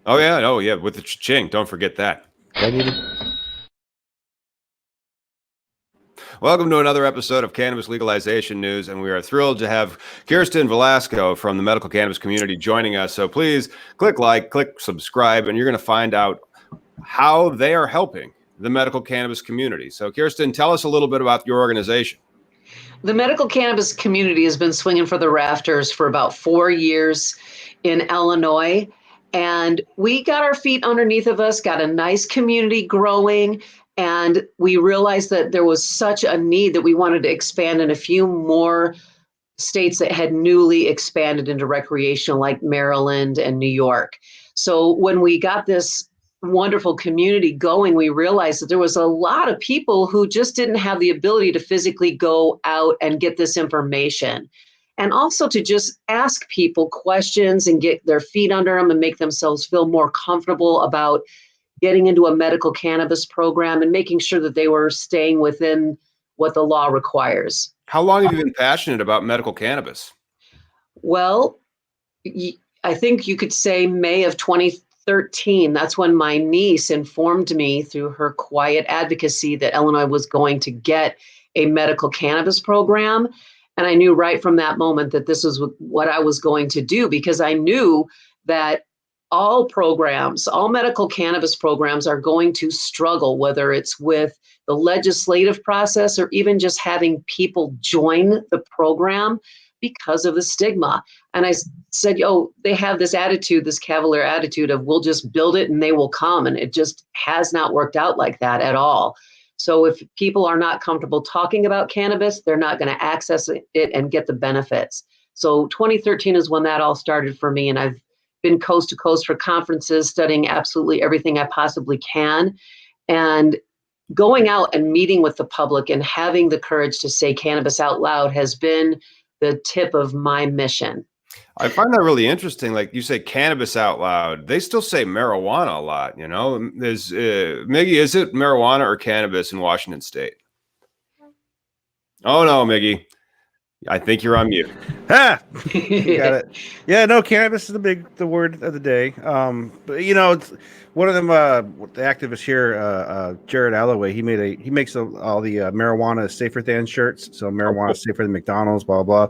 Oh yeah, oh yeah, with the cha-ching. Don't forget that. I need to. Welcome to another episode of Cannabis Legalization News, and we are thrilled to have Kirsten Velasco from the medical cannabis community joining us. So please click like, click subscribe, and you're going to find out how they are helping the medical cannabis community. So Kirsten, tell us a little bit about your organization. The medical cannabis community has been swinging for the rafters for about 4 years in Illinois. And we got our feet underneath of us, got a nice community growing. And we realized that there was such a need that we wanted to expand in a few more states that had newly expanded into recreational, like Maryland and New York. So when we got this wonderful community going, we realized that there was a lot of people who just didn't have the ability to physically go out and get this information. And also to just ask people questions and get their feet under them and make themselves feel more comfortable about getting into a medical cannabis program and making sure that they were staying within what the law requires. How long have you been passionate about medical cannabis? Well, I think you could say May of 2013. That's when my niece informed me through her quiet advocacy that Illinois was going to get a medical cannabis program. And I knew right from that moment that this was what I was going to do, because I knew that all programs, all medical cannabis programs are going to struggle, whether it's with the legislative process or even just having people join the program because of the stigma. And I said, they have this attitude, this cavalier attitude of we'll just build it and they will come. And it just has not worked out like that at all. So if people are not comfortable talking about cannabis, they're not going to access it and get the benefits. So 2013 is when that all started for me. And I've been coast to coast for conferences, studying absolutely everything I possibly can. And going out and meeting with the public and having the courage to say cannabis out loud has been the tip of my mission. I find that really interesting. Like you say cannabis out loud, they still say marijuana a lot, you know. There's Miggy, is it marijuana or cannabis in Washington State? Oh no, Miggy. I think you're on mute. Got it. Yeah, no, cannabis is the word of the day. But it's one of them. The activist here, Jared Alloway, he makes all the marijuana safer than shirts. So marijuana is safer than McDonald's, blah blah.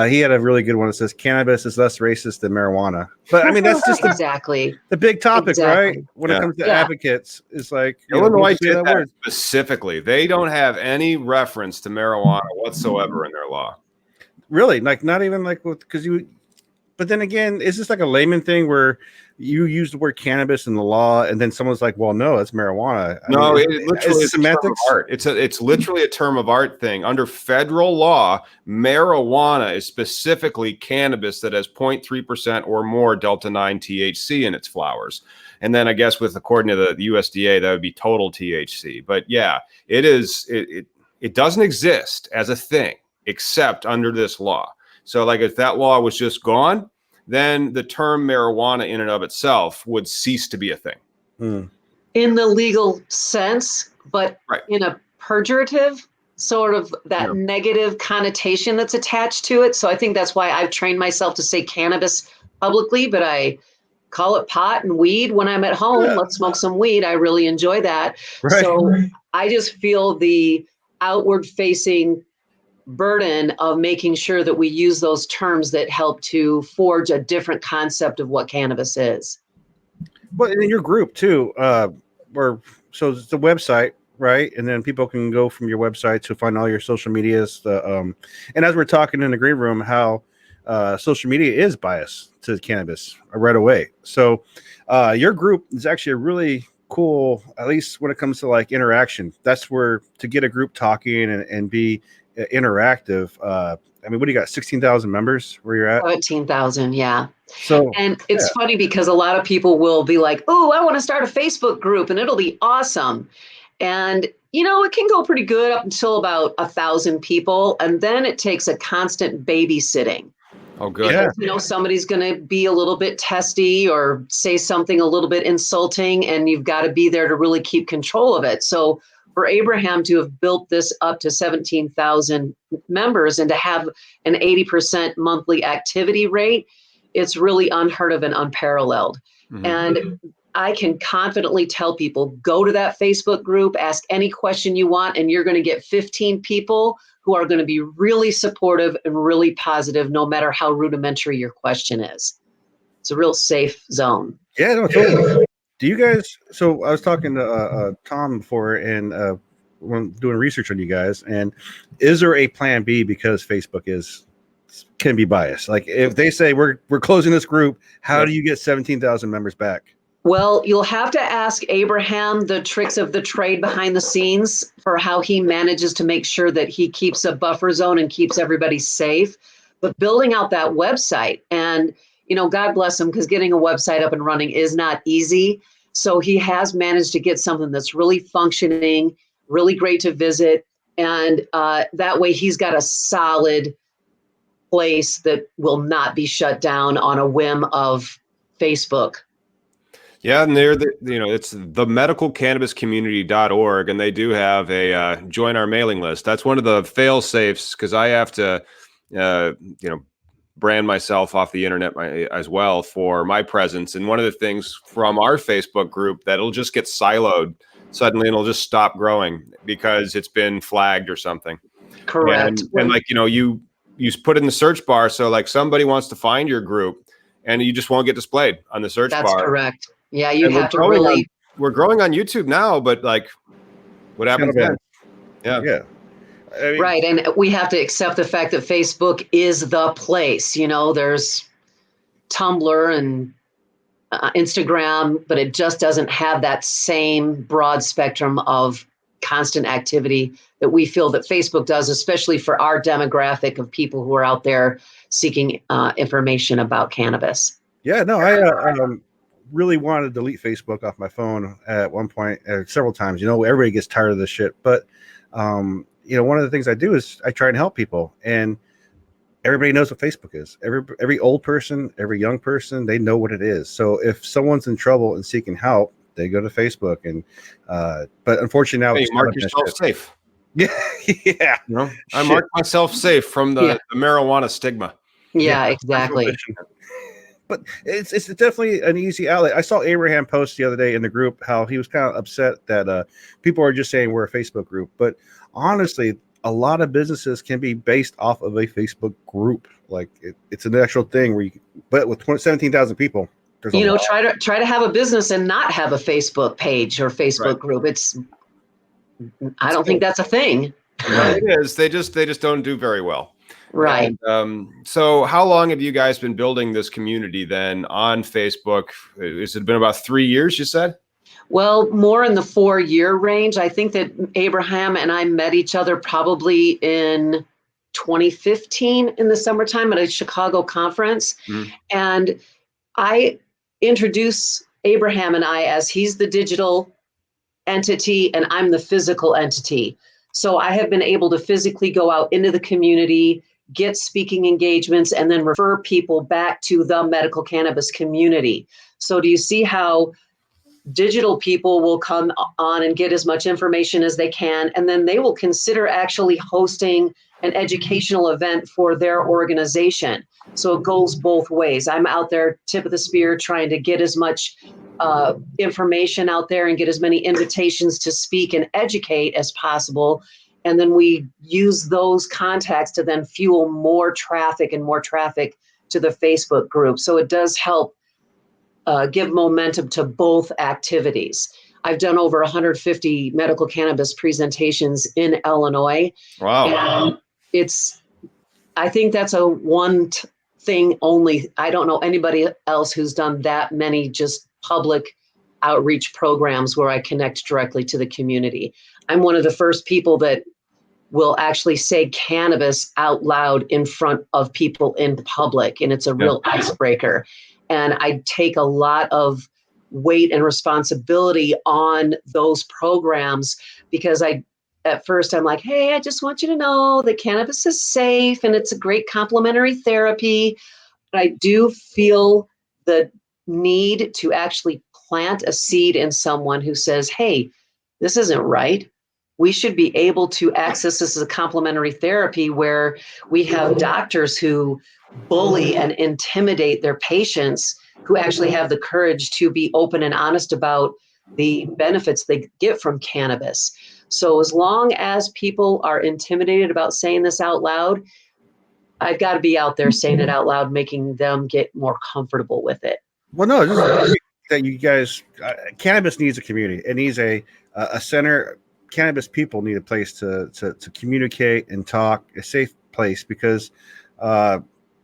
He had a really good one that says cannabis is less racist than marijuana. But I mean, that's just exactly the big topic, right? When it comes to advocates, it's like Illinois did that specifically. They don't have any reference to marijuana whatsoever in their law. Really, like not even like because you. But then again, is this like a layman thing where you use the word cannabis in the law, and then someone's like, "Well, no, it's marijuana." No, it literally is semantics. Art. It's literally a term of art thing. Under federal law, marijuana is specifically cannabis that has 0.3% or more delta 9 THC in its flowers. And then I guess according to the USDA, that would be total THC. But yeah, it is. It doesn't exist as a thing except under this law. So like if that law was just gone, then the term marijuana in and of itself would cease to be a thing. In the legal sense, but in a pejorative sort of that negative connotation that's attached to it. So I think that's why I've trained myself to say cannabis publicly, but I call it pot and weed when I'm at home. Yeah. Let's smoke some weed. I really enjoy that. Right. So I just feel the outward facing burden of making sure that we use those terms that help to forge a different concept of what cannabis is. Well, in your group too, so it's the website, right? And then people can go from your website to find all your social medias. And as we're talking in the green room, how social media is biased to cannabis right away. So your group is actually a really cool, at least when it comes to like interaction. That's where to get a group talking and be interactive. I mean, what do you got? 16,000 members where you're at? 17,000. Yeah. So, and it's funny because a lot of people will be like, "Oh, I want to start a Facebook group and it'll be awesome." And, it can go pretty good up until about 1,000 people. And then it takes a constant babysitting. Oh, good. Because, somebody's going to be a little bit testy or say something a little bit insulting, and you've got to be there to really keep control of it. So for Abraham to have built this up to 17,000 members and to have an 80% monthly activity rate, it's really unheard of and unparalleled. Mhm. And I can confidently tell people, go to that Facebook group, ask any question you want, and you're going to get 15 people who are going to be really supportive and really positive, no matter how rudimentary your question is. It's a real safe zone. Yeah, no, totally. Do you guys? So I was talking to Tom before, and when doing research on you guys, and is there a plan B because Facebook can be biased? Like if they say we're closing this group, how do you get 17,000 members back? Well, you'll have to ask Abraham the tricks of the trade behind the scenes for how he manages to make sure that he keeps a buffer zone and keeps everybody safe. But building out that website, and God bless him, because getting a website up and running is not easy. So he has managed to get something that's really functioning, really great to visit. And that way he's got a solid place that will not be shut down on a whim of Facebook. Yeah, and it's the medicalcannabiscommunity.org, and they do have a join our mailing list. That's one of the fail safes, because I have to, brand myself off the internet as well for my presence. And one of the things from our Facebook group that it'll just get siloed suddenly, and it'll just stop growing because it's been flagged or something. Correct. And like, you put in the search bar, so like somebody wants to find your group, and you just won't get displayed on the search bar. That's correct. Yeah, you And have to really. We're growing on YouTube now, but like, what happens then? Yeah. I mean, Right. And we have to accept the fact that Facebook is the place. There's Tumblr and Instagram, but it just doesn't have that same broad spectrum of constant activity that we feel that Facebook does, especially for our demographic of people who are out there seeking information about cannabis. Yeah, no, I really wanted to delete Facebook off my phone at one point, several times. Everybody gets tired of this shit, but one of the things I do is I try and help people, and everybody knows what Facebook is. Every old person, every young person, they know what it is. So if someone's in trouble and seeking help, they go to Facebook, and but unfortunately now, you mark yourself safe. Yeah, yeah. I marked myself safe from the marijuana stigma. Yeah, exactly. But it's definitely an easy outlet. I saw Abraham post the other day in the group how he was kind of upset that people are just saying we're a Facebook group. But honestly, a lot of businesses can be based off of a Facebook group. Like it's an actual thing but with 17,000 people, there's try to have a business and not have a Facebook page or Facebook group. I don't think that's a thing. No, it is. They just don't do very well. Right. And, so how long have you guys been building this community then on Facebook? Has it been about 3 years, you said? Well, more in the 4-year range. I think that Abraham and I met each other probably in 2015 in the summertime at a Chicago conference. Mm-hmm. And I introduce Abraham and I as he's the digital entity and I'm the physical entity. So I have been able to physically go out into the community, get speaking engagements, and then refer people back to the medical cannabis community. So do you see how digital people will come on and get as much information as they can, and then they will consider actually hosting an educational event for their organization. So it goes both ways. I'm out there, tip of the spear, trying to get as much information out there and get as many invitations to speak and educate as possible. And then we use those contacts to then fuel more traffic to the Facebook group. So it does help give momentum to both activities. I've done over 150 medical cannabis presentations in Illinois. Wow. And I think that's a one thing only. I don't know anybody else who's done that many just public outreach programs where I connect directly to the community. I'm one of the first people that will actually say cannabis out loud in front of people in public, and it's a real icebreaker. And I take a lot of weight and responsibility on those programs because at first I'm like, hey, I just want you to know that cannabis is safe and it's a great complementary therapy. But I do feel the need to actually plant a seed in someone who says, hey, this isn't right. We should be able to access this as a complementary therapy where we have doctors who bully and intimidate their patients who actually have the courage to be open and honest about the benefits they get from cannabis. So as long as people are intimidated about saying this out loud, I've got to be out there saying it out loud, making them get more comfortable with it. Well, no, this is great that you guys. Cannabis needs a community. It needs a center. Cannabis people need a place to communicate and talk, a safe place, because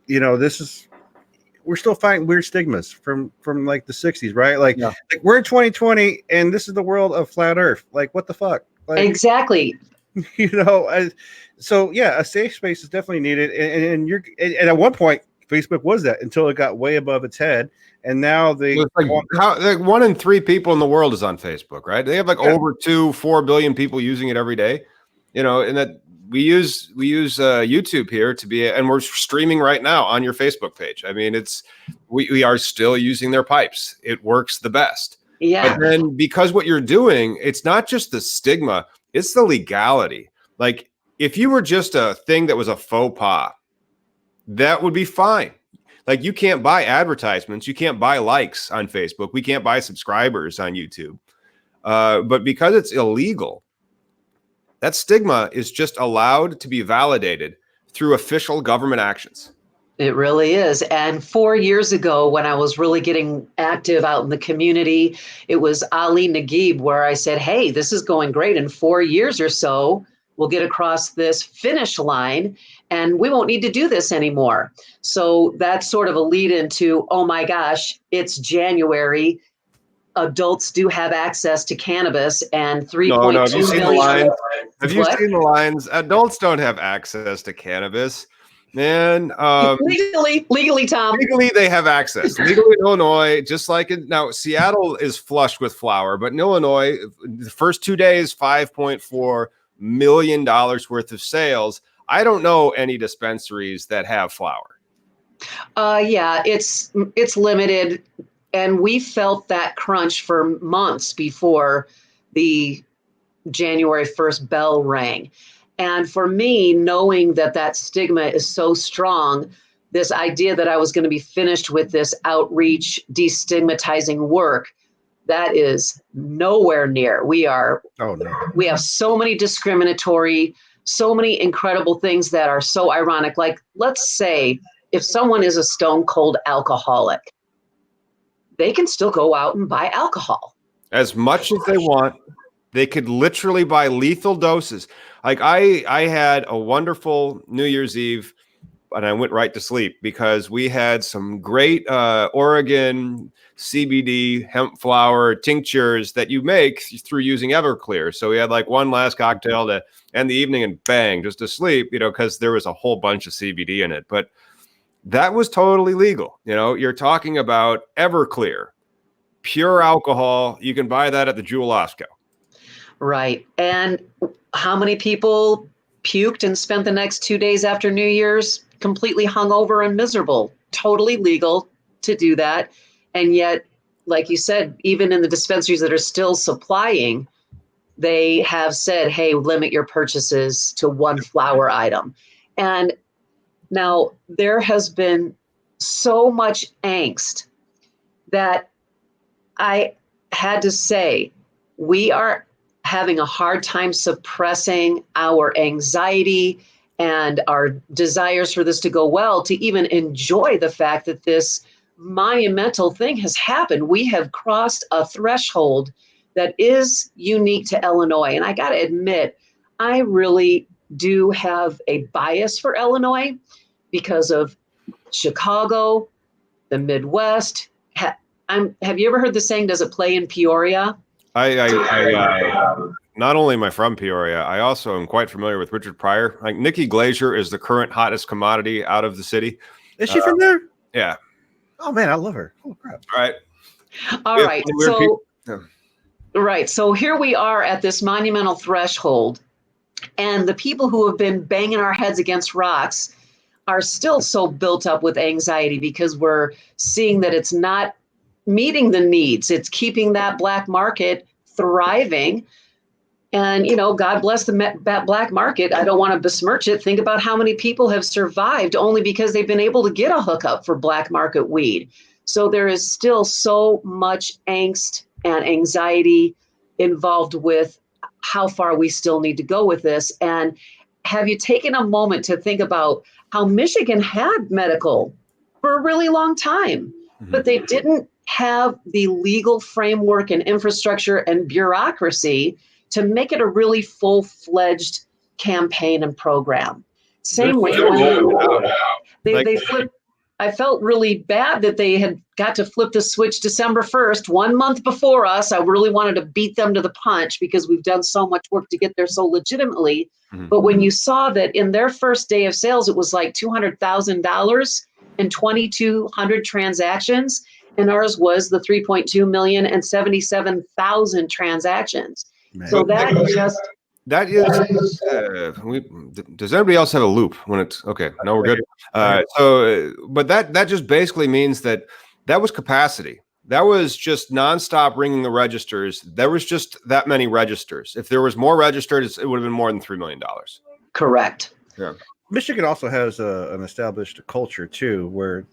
this is, we're still fighting weird stigmas from like the 60s, right? Like we're in 2020 and this is the world of flat earth. Like, what the fuck? Like, exactly. So yeah, a safe space is definitely needed. And at one point, Facebook was that until it got way above its head. And now like 1 in 3 people in the world is on Facebook, right? They have like over 4 billion people using it every day, and that we use YouTube here to be, and we're streaming right now on your Facebook page. I mean, we are still using their pipes. It works the best. Yeah. But then because what you're doing, it's not just the stigma, it's the legality. Like if you were just a thing that was a faux pas, that would be fine. Like you can't buy advertisements, you can't buy likes on Facebook, we can't buy subscribers on YouTube. But because it's illegal, that stigma is just allowed to be validated through official government actions. It really is. And 4 years ago, when I was really getting active out in the community, it was Ali Naguib where I said, hey, this is going great. In 4 years or so, we'll get across this finish line and we won't need to do this anymore. So that's sort of a lead into, oh my gosh, it's January. Adults do have access to cannabis, and 3.2 Have you seen million. the lines? Have you seen the lines? Adults don't have access to cannabis, man. Legally, Tom. Legally, they have access. Legally in Illinois, just like now, Seattle is flush with flower, but in Illinois, the first 2 days, $5.4 million worth of sales. I don't know any dispensaries that have flower. Yeah, it's limited. And we felt that crunch for months before the January 1st bell rang. And for me, knowing that stigma is so strong, this idea that I was going to be finished with this outreach, destigmatizing work, that is nowhere near. We have so many discriminatory, so many incredible things that are so ironic. Like, let's say if someone is a stone cold alcoholic, they can still go out and buy alcohol. As much as they want. They could literally buy lethal doses. Like I had a wonderful New Year's Eve and I went right to sleep because we had some great Oregon CBD hemp flower tinctures that you make through using Everclear. So we had like one last cocktail to end the evening and bang, just to sleep, because there was a whole bunch of CBD in it. But that was totally legal. You're talking about Everclear, pure alcohol. You can buy that at the Jewel Osco. Right. And how many people puked and spent the next 2 days after New Year's completely hungover and miserable? Totally legal to do that. And yet, like you said, even in the dispensaries that are still supplying, they have said, hey, limit your purchases to one flower item. And now there has been so much angst that I had to say, we are having a hard time suppressing our anxiety and our desires for this to go well, to even enjoy the fact that this monumental thing has happened. We have crossed a threshold that is unique to Illinois. And I got to admit, I really do have a bias for Illinois because of Chicago, the Midwest. Have you ever heard the saying, does it play in Peoria? I not only am I from Peoria, I also am quite familiar with Richard Pryor. Like Nikki Glaser is the current hottest commodity out of the city. Is she from there? Yeah. Oh man, I love her. Oh crap. All right. So here we are at this monumental threshold, and the people who have been banging our heads against rocks are still so built up with anxiety because we're seeing that it's not meeting the needs. It's keeping that black market thriving. And, God bless the black market. I don't want to besmirch it. Think about how many people have survived only because they've been able to get a hookup for black market weed. So there is still so much angst and anxiety involved with how far we still need to go with this. And have you taken a moment to think about how Michigan had medical for a really long time, but they didn't have the legal framework and infrastructure and bureaucracy to make it a really full-fledged campaign and program. Same way when they flipped. I felt really bad that they had got to flip the switch December 1st, 1 month before us. I really wanted to beat them to the punch because we've done so much work to get there so legitimately. But when you saw that in their first day of sales, it was like $200,000 and 2,200 transactions, and ours was the 3.2 million and 77,000 transactions. Man. So that just that is. Does anybody else have a loop when it's okay? No, we're good. But that just basically means that was capacity. That was just nonstop ringing the registers. There was just that many registers. If there was more registered, it would have been more than $3 million. correct. Yeah. Michigan also has an established culture too, where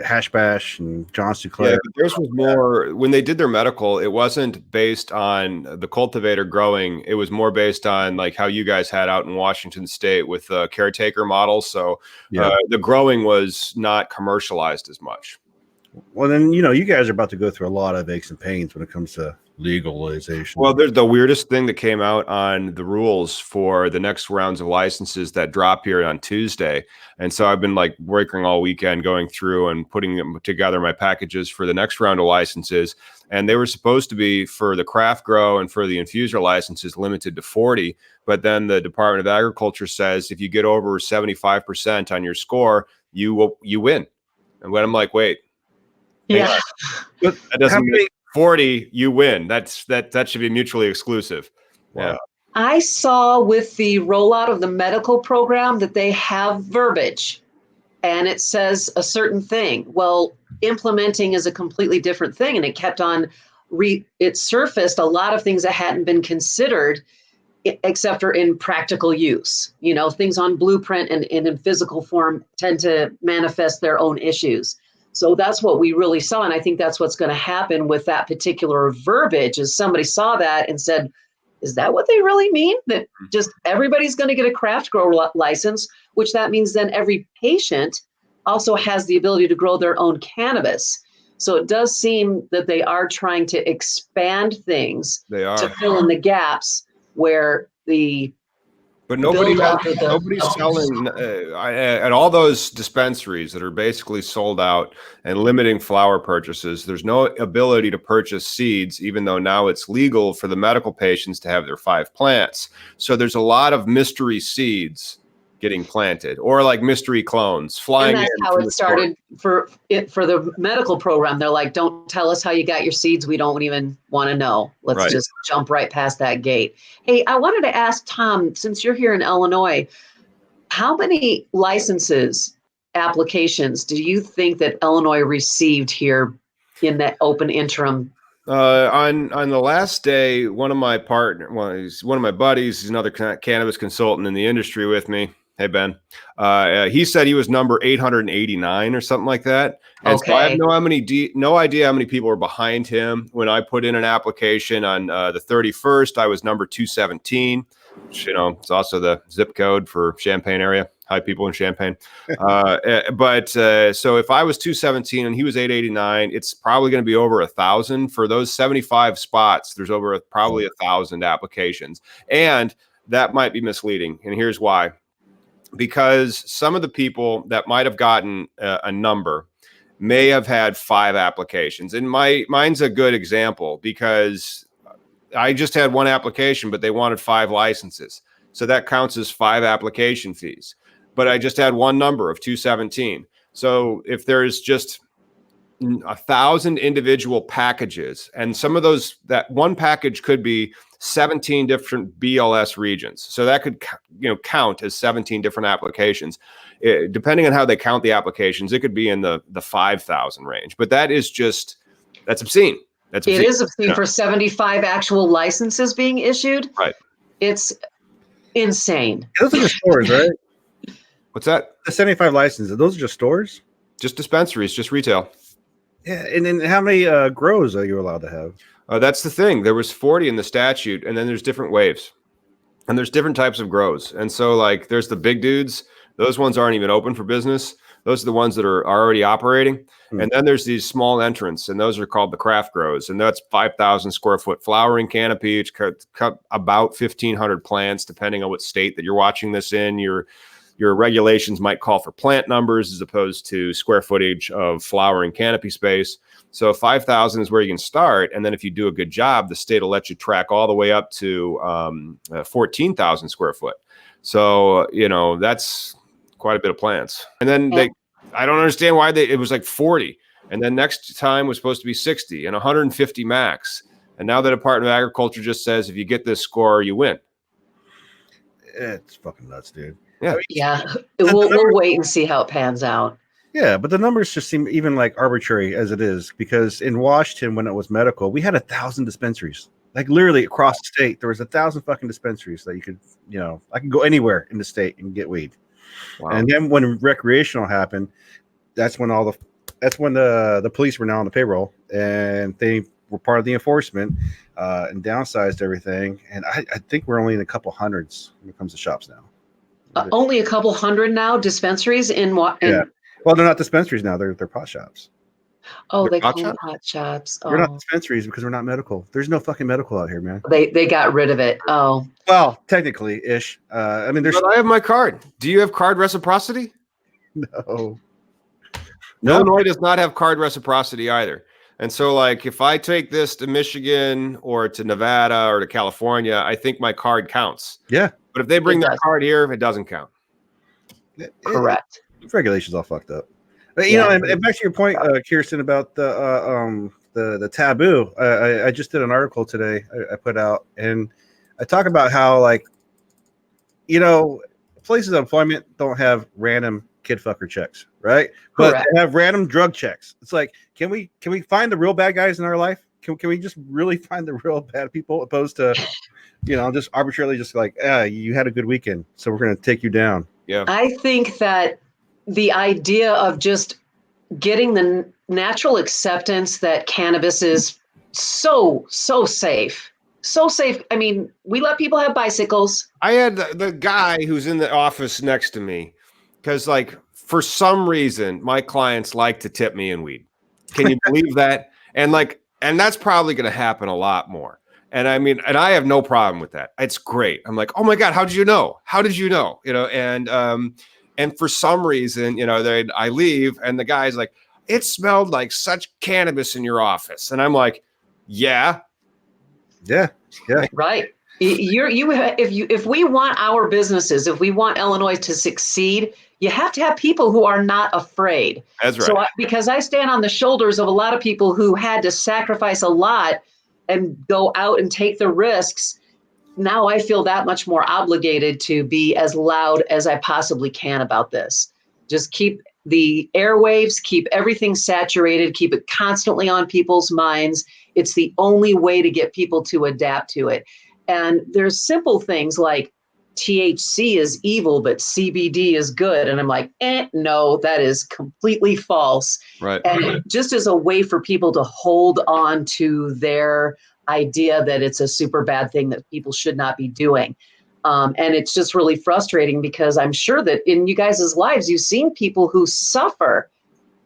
Hash Bash and John Sinclair. Yeah, but theirs was more when they did their medical. It wasn't based on the cultivator growing. It was more based on like how you guys had out in Washington State with the caretaker model. So the growing was not commercialized as much. Well, then you guys are about to go through a lot of aches and pains when it comes to legalization. Well, there's the weirdest thing that came out on the rules for the next rounds of licenses that drop here on Tuesday. And so I've been like working all weekend going through and putting them together my packages for the next round of licenses. And they were supposed to be for the craft grow and for the infuser licenses limited to 40. But then the Department of Agriculture says if you get over 75% on your score, you win. And when I'm like, wait. Yeah. That doesn't mean 40, you win. That should be mutually exclusive. Yeah. I saw with the rollout of the medical program that they have verbiage and it says a certain thing. Well, implementing is a completely different thing. And it kept on, it surfaced a lot of things that hadn't been considered except for in practical use. Things on blueprint and in physical form tend to manifest their own issues. So that's what we really saw. And I think that's what's going to happen with that particular verbiage is somebody saw that and said, is that what they really mean? That just everybody's going to get a craft grow license, which that means then every patient also has the ability to grow their own cannabis. So it does seem that they are trying to expand things to fill in the gaps where but nobody's selling at all those dispensaries that are basically sold out and limiting flower purchases. There's no ability to purchase seeds, even though now it's legal for the medical patients to have their 5 plants. So there's a lot of mystery seeds getting planted or like mystery clones flying. And that's how it started for the medical program. They're like, don't tell us how you got your seeds. We don't even want to know. Let's just jump right past that gate. Hey, I wanted to ask Tom, since you're here in Illinois, how many licenses applications do you think that Illinois received here in that open interim? On the last day, one of my buddies, he's another cannabis consultant in the industry with me. Hey, Ben. He said he was number 889 or something like that. And so I have no idea how many people were behind him. When I put in an application on the 31st, I was number 217, which, it's also the zip code for Champaign area. Hi, people in Champaign. So if I was 217 and he was 889, it's probably going to be over 1,000 for those 75 spots. There's over probably 1,000 applications. And that might be misleading. And here's why. Because some of the people that might have gotten a number may have had 5 applications. And mine's a good example because I just had 1 application, but they wanted 5 licenses. So that counts as 5 application fees. But I just had 1 number of 217. So if there's just 1,000 individual packages, and some of those, that one package could be 17 different BLS regions. So that could, count as 17 different applications. Depending on how they count the applications, it could be in the 5,000 range. But that's obscene. It is obscene for 75 actual licenses being issued. Right. It's insane. Those are just stores, right? What's that? The 75 licenses. Those are just stores? Just dispensaries, just retail. Yeah, and then how many grows are you allowed to have? That's the thing. There was 40 in the statute, and then there's different waves. And there's different types of grows. And so like there's the big dudes. Those ones aren't even open for business. Those are the ones that are already operating. And then there's these small entrants, and those are called the craft grows. And that's 5,000 square foot flowering canopy. It's cut about 1,500 plants, depending on what state that you're watching this in. Your regulations might call for plant numbers as opposed to square footage of flowering canopy space. So 5,000 is where you can start. And then if you do a good job, the state will let you track all the way up to 14,000 square foot. So, that's quite a bit of plants. And then I don't understand why it was like 40. And then next time was supposed to be 60 and 150 max. And now the Department of Agriculture just says, if you get this score, you win. It's fucking nuts, dude. Yeah. Yeah. We'll wait and see how it pans out. Yeah, but the numbers just seem even like arbitrary as it is, because in Washington, when it was medical, we had 1,000 dispensaries. Like literally across the state, there was 1,000 fucking dispensaries that you could, I could go anywhere in the state and get weed. Wow. And then when recreational happened, that's when the police were now on the payroll, and they were part of the enforcement and downsized everything. And I think we're only in a couple hundreds when it comes to shops now. Only a couple hundred now dispensaries in what? Yeah. Well, they're not dispensaries now. They're pot shops. Oh, they call them pot shops. We're not dispensaries because we're not medical. There's no fucking medical out here, man. They got rid of it. Oh. Well, technically ish. I mean, But I have my card. Do you have card reciprocity? No. Illinois does not have card reciprocity either. And so, like, if I take this to Michigan or to Nevada or to California, I think my card counts. Yeah. But if they bring their card here, it doesn't count. Correct. Regulations all fucked up. But, and back to your point, Kirsten, about the taboo. I just did an article today I put out, and I talk about how, like, places of employment don't have random kid fucker checks, right? But they have random drug checks. It's like, can we find the real bad guys in our life? Can we just really find the real bad people, opposed to, just arbitrarily just like, you had a good weekend, so we're going to take you down. Yeah. I think that the idea of just getting the natural acceptance that cannabis is so safe. So safe. I mean, we let people have bicycles. I had the guy who's in the office next to me, because, like, for some reason, my clients like to tip me in weed. Can you believe that? And that's probably going to happen a lot more. And I mean, and I have no problem with that. It's great. I'm like, oh my God, how did you know? How did you know? And for some reason, I leave, and the guy's like, it smelled like such cannabis in your office. And I'm like, yeah. Right. If we want our businesses, if we want Illinois to succeed, you have to have people who are not afraid. That's right. So because I stand on the shoulders of a lot of people who had to sacrifice a lot and go out and take the risks, now I feel that much more obligated to be as loud as I possibly can about this. Just keep the airwaves, keep everything saturated, keep it constantly on people's minds. It's the only way to get people to adapt to it. And there's simple things like THC is evil, but CBD is good. And I'm like, no, that is completely false. Right. And just as a way for people to hold on to their idea that it's a super bad thing that people should not be doing. And it's just really frustrating, because I'm sure that in you guys' lives, you've seen people who suffer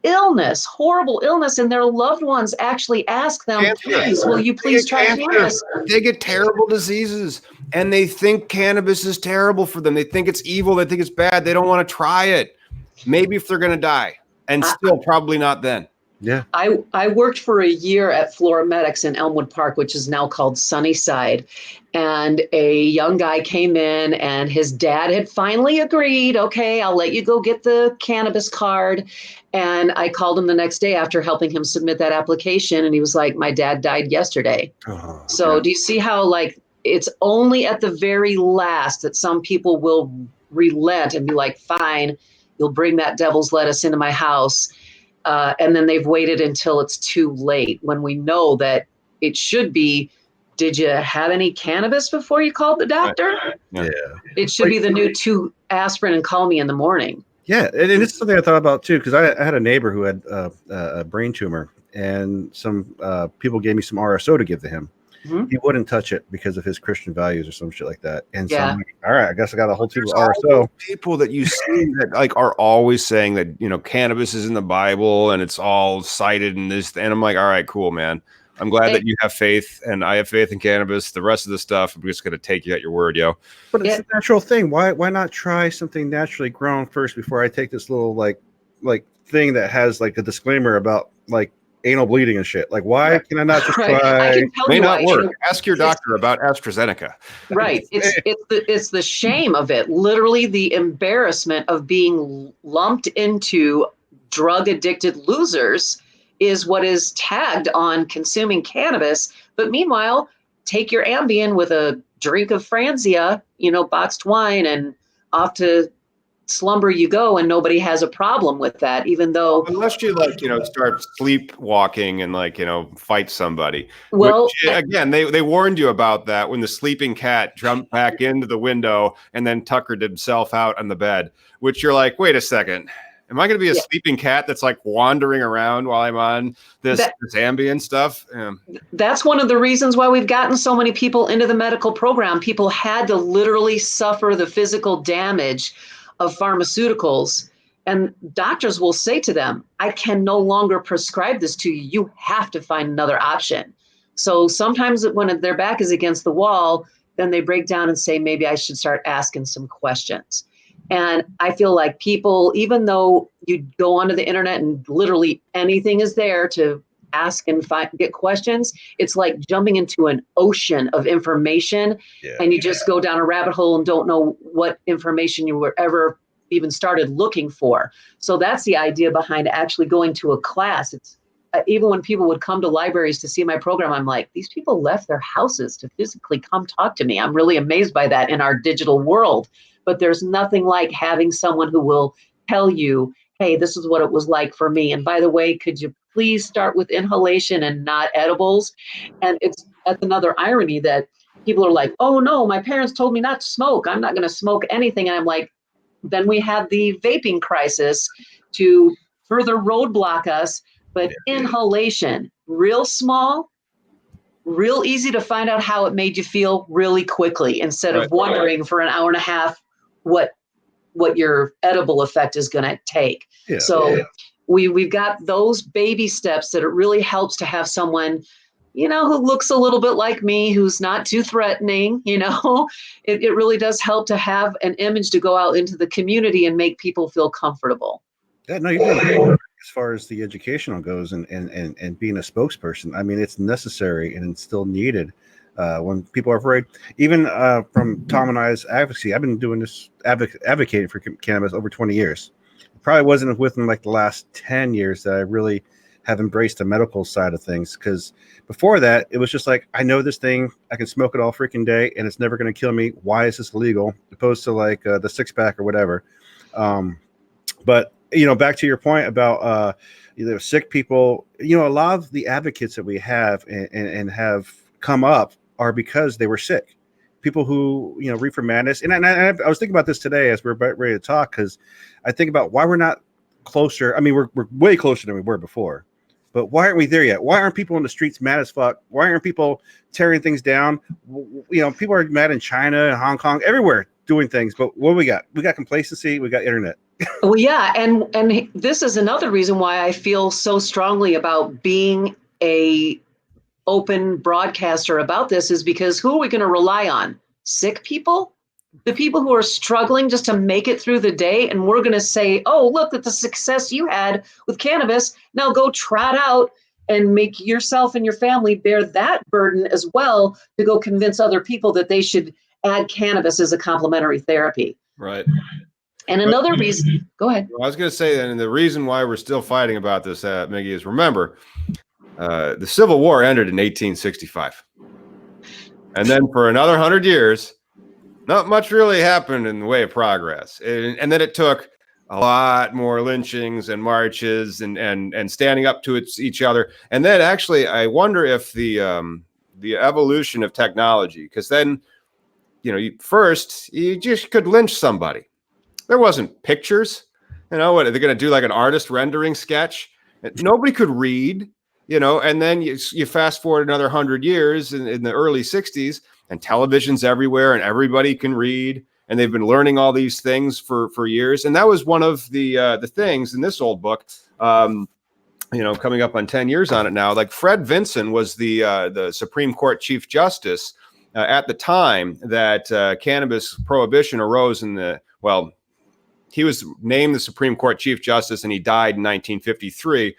illness, horrible illness, and their loved ones actually ask them, please, will you please try cannabis? They get terrible diseases, and they think cannabis is terrible for them. They think it's evil. They think it's bad. They don't want to try it. Maybe if they're going to die, and still probably not then. Yeah. I worked for a year at Florimedics in Elmwood Park, which is now called Sunnyside. And a young guy came in, and his dad had finally agreed, okay, I'll let you go get the cannabis card. And I called him the next day after helping him submit that application. And he was like, my dad died yesterday. Do you see how, like, it's only at the very last that some people will relent and be like, fine, you'll bring that devil's lettuce into my house. And then they've waited until it's too late, when we know that it should be, did you have any cannabis before you called the doctor? Yeah. It should be the new 2 aspirin and call me in the morning. Yeah. And it's something I thought about too, because I had a neighbor who had a brain tumor, and some people gave me some RSO to give to him. He wouldn't touch it because of his Christian values or some shit like that. And so I'm like, all right, I guess I got a whole team of RSO people that you see that like are always saying that, you know, cannabis is in the Bible and it's all cited in this. And I'm like, all right, cool, man. I'm glad that you have faith and I have faith in cannabis. The rest of the stuff, I'm just going to take you at your word, yo. But it's a natural thing. Why not try something naturally grown first before I take this little like thing that has like a disclaimer about like anal bleeding and shit? Like, why can I not just try? I can tell May you not why. work. Ask your doctor about AstraZeneca. Right. It's the shame of it. Literally the embarrassment of being lumped into drug addicted losers is what is tagged on consuming cannabis. But meanwhile, take your Ambien with a drink of Franzia, you know, boxed wine, and off to slumber you go, and nobody has a problem with that, even though unless you like, you know, start sleepwalking and like, you know, fight somebody. Well, which, again, they warned you about that when the sleeping cat jumped back into the window and then tuckered himself out on the bed, which you're like, wait a second. Am I going to be a sleeping cat that's like wandering around while I'm on this Ambien stuff? That's one of the reasons why we've gotten so many people into the medical program. People had to literally suffer the physical damage of pharmaceuticals, and doctors will say to them, I can no longer prescribe this to you. You have to find another option. So sometimes when their back is against the wall, then they break down and say, maybe I should start asking some questions. And I feel like people, even though you go onto the internet and literally anything is there to ask and get questions, it's like jumping into an ocean of information, and you just go down a rabbit hole and don't know what information you were ever even started looking for. So that's the idea behind actually going to a class. It's even when people would come to libraries to see my program, I'm like, these people left their houses to physically come talk to me. I'm really amazed by that in our digital world. But there's nothing like having someone who will tell you, hey, this is what it was like for me. And by the way, could you please start with inhalation and not edibles? And that's another irony that people are like, oh no, my parents told me not to smoke. I'm not going to smoke anything. And I'm like, then we have the vaping crisis to further roadblock us. But inhalation, real small, real easy to find out how it made you feel really quickly, instead of wondering for an hour and a half what your edible effect is going to take. We've got those baby steps that it really helps to have someone, you know, who looks a little bit like me, who's not too threatening. You know, it really does help to have an image to go out into the community and make people feel comfortable. Yeah, no, you're doing great as far as the educational goes and being a spokesperson. I mean, it's necessary and it's still needed when people are afraid. Even from Tom and I's advocacy, I've been doing this advocating for cannabis over 20 years. It probably wasn't within like the last 10 years that I really have embraced the medical side of things, because before that, it was just like, I know this thing, I can smoke it all freaking day and it's never going to kill me. Why is this illegal? Opposed to like the six pack or whatever. But you know, back to your point about sick people, you know, a lot of the advocates that we have and have come up are because they were sick. People who, you know, Reefer Madness. And I was thinking about this today as we're about ready to talk, because I think about why we're not closer. I mean, we're way closer than we were before. But why aren't we there yet? Why aren't people in the streets mad as fuck? Why aren't people tearing things down? You know, people are mad in China and Hong Kong, everywhere doing things. But what do we got? We got complacency. We got internet. Well, yeah, and this is another reason why I feel so strongly about being a open broadcaster about this, is because who are we going to rely on? Sick people? The people who are struggling just to make it through the day, and we're going to say, oh, look at the success you had with cannabis. Now go trot out and make yourself and your family bear that burden as well, to go convince other people that they should add cannabis as a complementary therapy. Right. And another reason, go ahead. I was going to say that, and the reason why we're still fighting about this, Miggy, is remember, the Civil War ended in 1865. And then for another 100 years, not much really happened in the way of progress. And then it took a lot more lynchings and marches and standing up to each other. And then actually, I wonder if the evolution of technology, because then, you know, first you just could lynch somebody. There wasn't pictures. You know, what are they going to do, like an artist rendering sketch? Nobody could read. you know, and then you fast forward another 100 years in the early 60s, and television's everywhere and everybody can read, and they've been learning all these things for years. And that was one of the things in this old book, you know, coming up on 10 years on it now. Like Fred Vinson was the Supreme Court Chief Justice at the time that cannabis prohibition arose he was named the Supreme Court Chief Justice, and he died in 1953.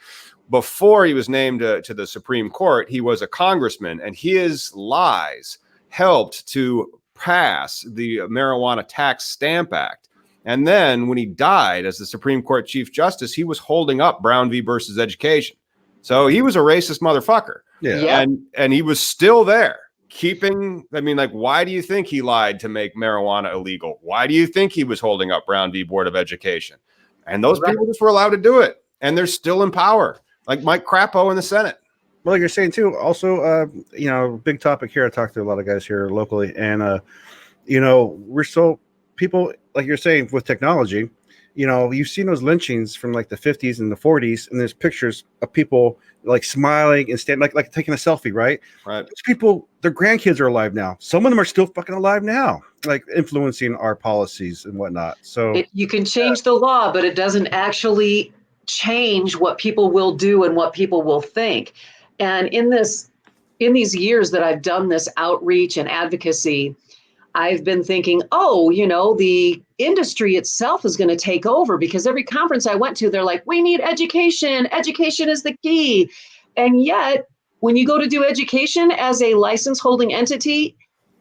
Before he was named to the Supreme Court, he was a congressman, and his lies helped to pass the Marijuana Tax Stamp Act. And then when he died as the Supreme Court Chief Justice, he was holding up Brown v. versus Education. So he was a racist motherfucker. Yeah. And he was still there. Why do you think he lied to make marijuana illegal? Why do you think he was holding up Brown v. Board of Education? And those people just were allowed to do it. And they're still in power, like Mike Crapo in the Senate. Well, like you're saying too, also, you know, big topic here. I talked to a lot of guys here locally, and, you know, we're so people, like you're saying, with technology, you know, you've seen those lynchings from like the 50s and the 40s, and there's pictures of people like smiling and standing, like taking a selfie, right? Right. Those people, their grandkids are alive now. Some of them are still fucking alive now, like influencing our policies and whatnot. So you can change the law, but it doesn't actually change what people will do and what people will think. And in these years that I've done this outreach and advocacy, I've been thinking, oh, you know, the industry itself is going to take over, because every conference I went to, they're like, we need education. Education is the key. And yet, when you go to do education as a license holding entity,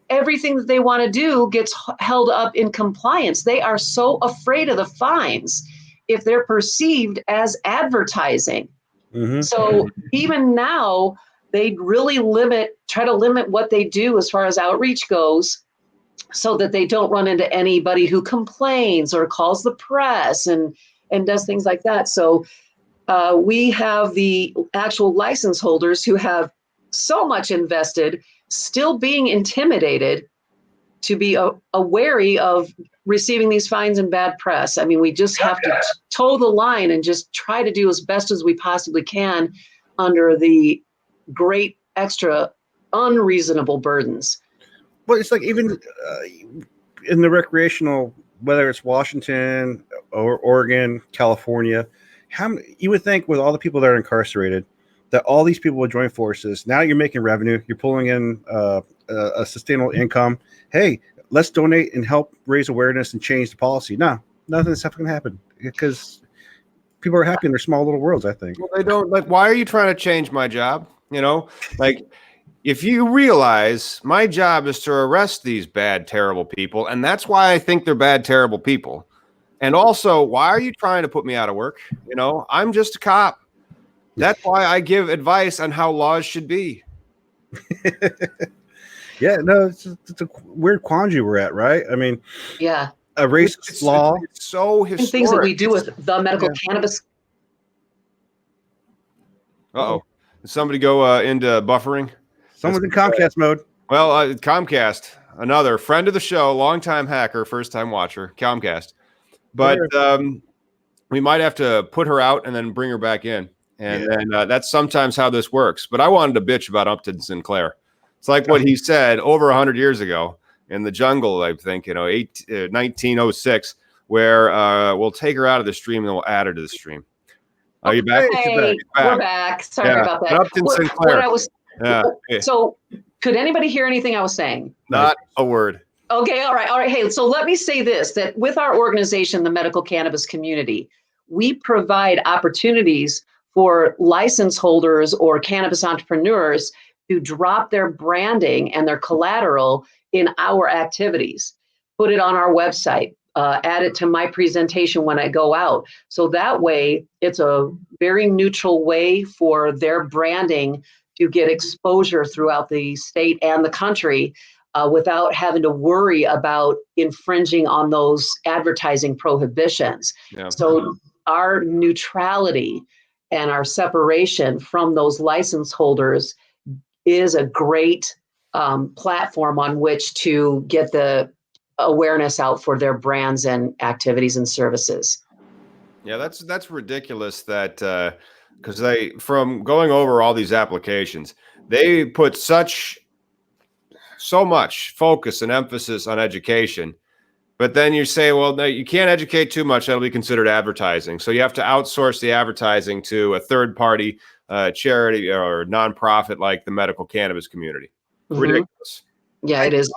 everything that they want to do gets held up in compliance. They are so afraid of the fines if they're perceived as advertising. mm-hmm. So even now, they really try to limit what they do as far as outreach goes, so that they don't run into anybody who complains or calls the press and does things like that. So we have the actual license holders who have so much invested, still being intimidated to be wary of receiving these fines and bad press. I mean, we just have to toe the line and just try to do as best as we possibly can under the great extra unreasonable burdens. Well, it's like even in the recreational, whether it's Washington or Oregon, California, you would think with all the people that are incarcerated, that all these people would join forces. Now you're making revenue, you're pulling in a sustainable income. Hey, let's donate and help raise awareness and change the policy. No, nothing's going to happen, because people are happy in their small little worlds, I think. Well, they don't, like, why are you trying to change my job? You know, like, if you realize my job is to arrest these bad, terrible people, and that's why I think they're bad, terrible people. And also, why are you trying to put me out of work? You know, I'm just a cop. That's why I give advice on how laws should be. Yeah, no, it's a weird quandary we're at, right? I mean, yeah, a racist law. It's so historic. Things that we do with the medical cannabis. Uh-oh. Did somebody go into buffering? Someone's in Comcast mode. Well, Comcast, another friend of the show, longtime hacker, first-time watcher, Comcast. But we might have to put her out and then bring her back in. And then that's sometimes how this works. But I wanted to bitch about Upton Sinclair. It's like what he said over 100 years ago in the jungle, I think, 1906, where we'll take her out of the stream and we'll add her to the stream. Are you back? Hey, we're back. Sorry about that. Upton Sinclair. So could anybody hear anything I was saying? Not a word. Okay, all right. Hey, so let me say this, that with our organization, the medical cannabis community, we provide opportunities for license holders or cannabis entrepreneurs to drop their branding and their collateral in our activities, put it on our website, add it to my presentation when I go out. So that way, it's a very neutral way for their branding to get exposure throughout the state and the country without having to worry about infringing on those advertising prohibitions. Yeah. So our neutrality and our separation from those license holders is a great platform on which to get the awareness out for their brands and activities and services. Yeah, that's ridiculous that because from going over all these applications, they put so much focus and emphasis on education. But then you say, well, no, you can't educate too much. That'll be considered advertising. So you have to outsource the advertising to a third-party charity or nonprofit like the medical cannabis community. Mm-hmm. Ridiculous. Yeah, it is.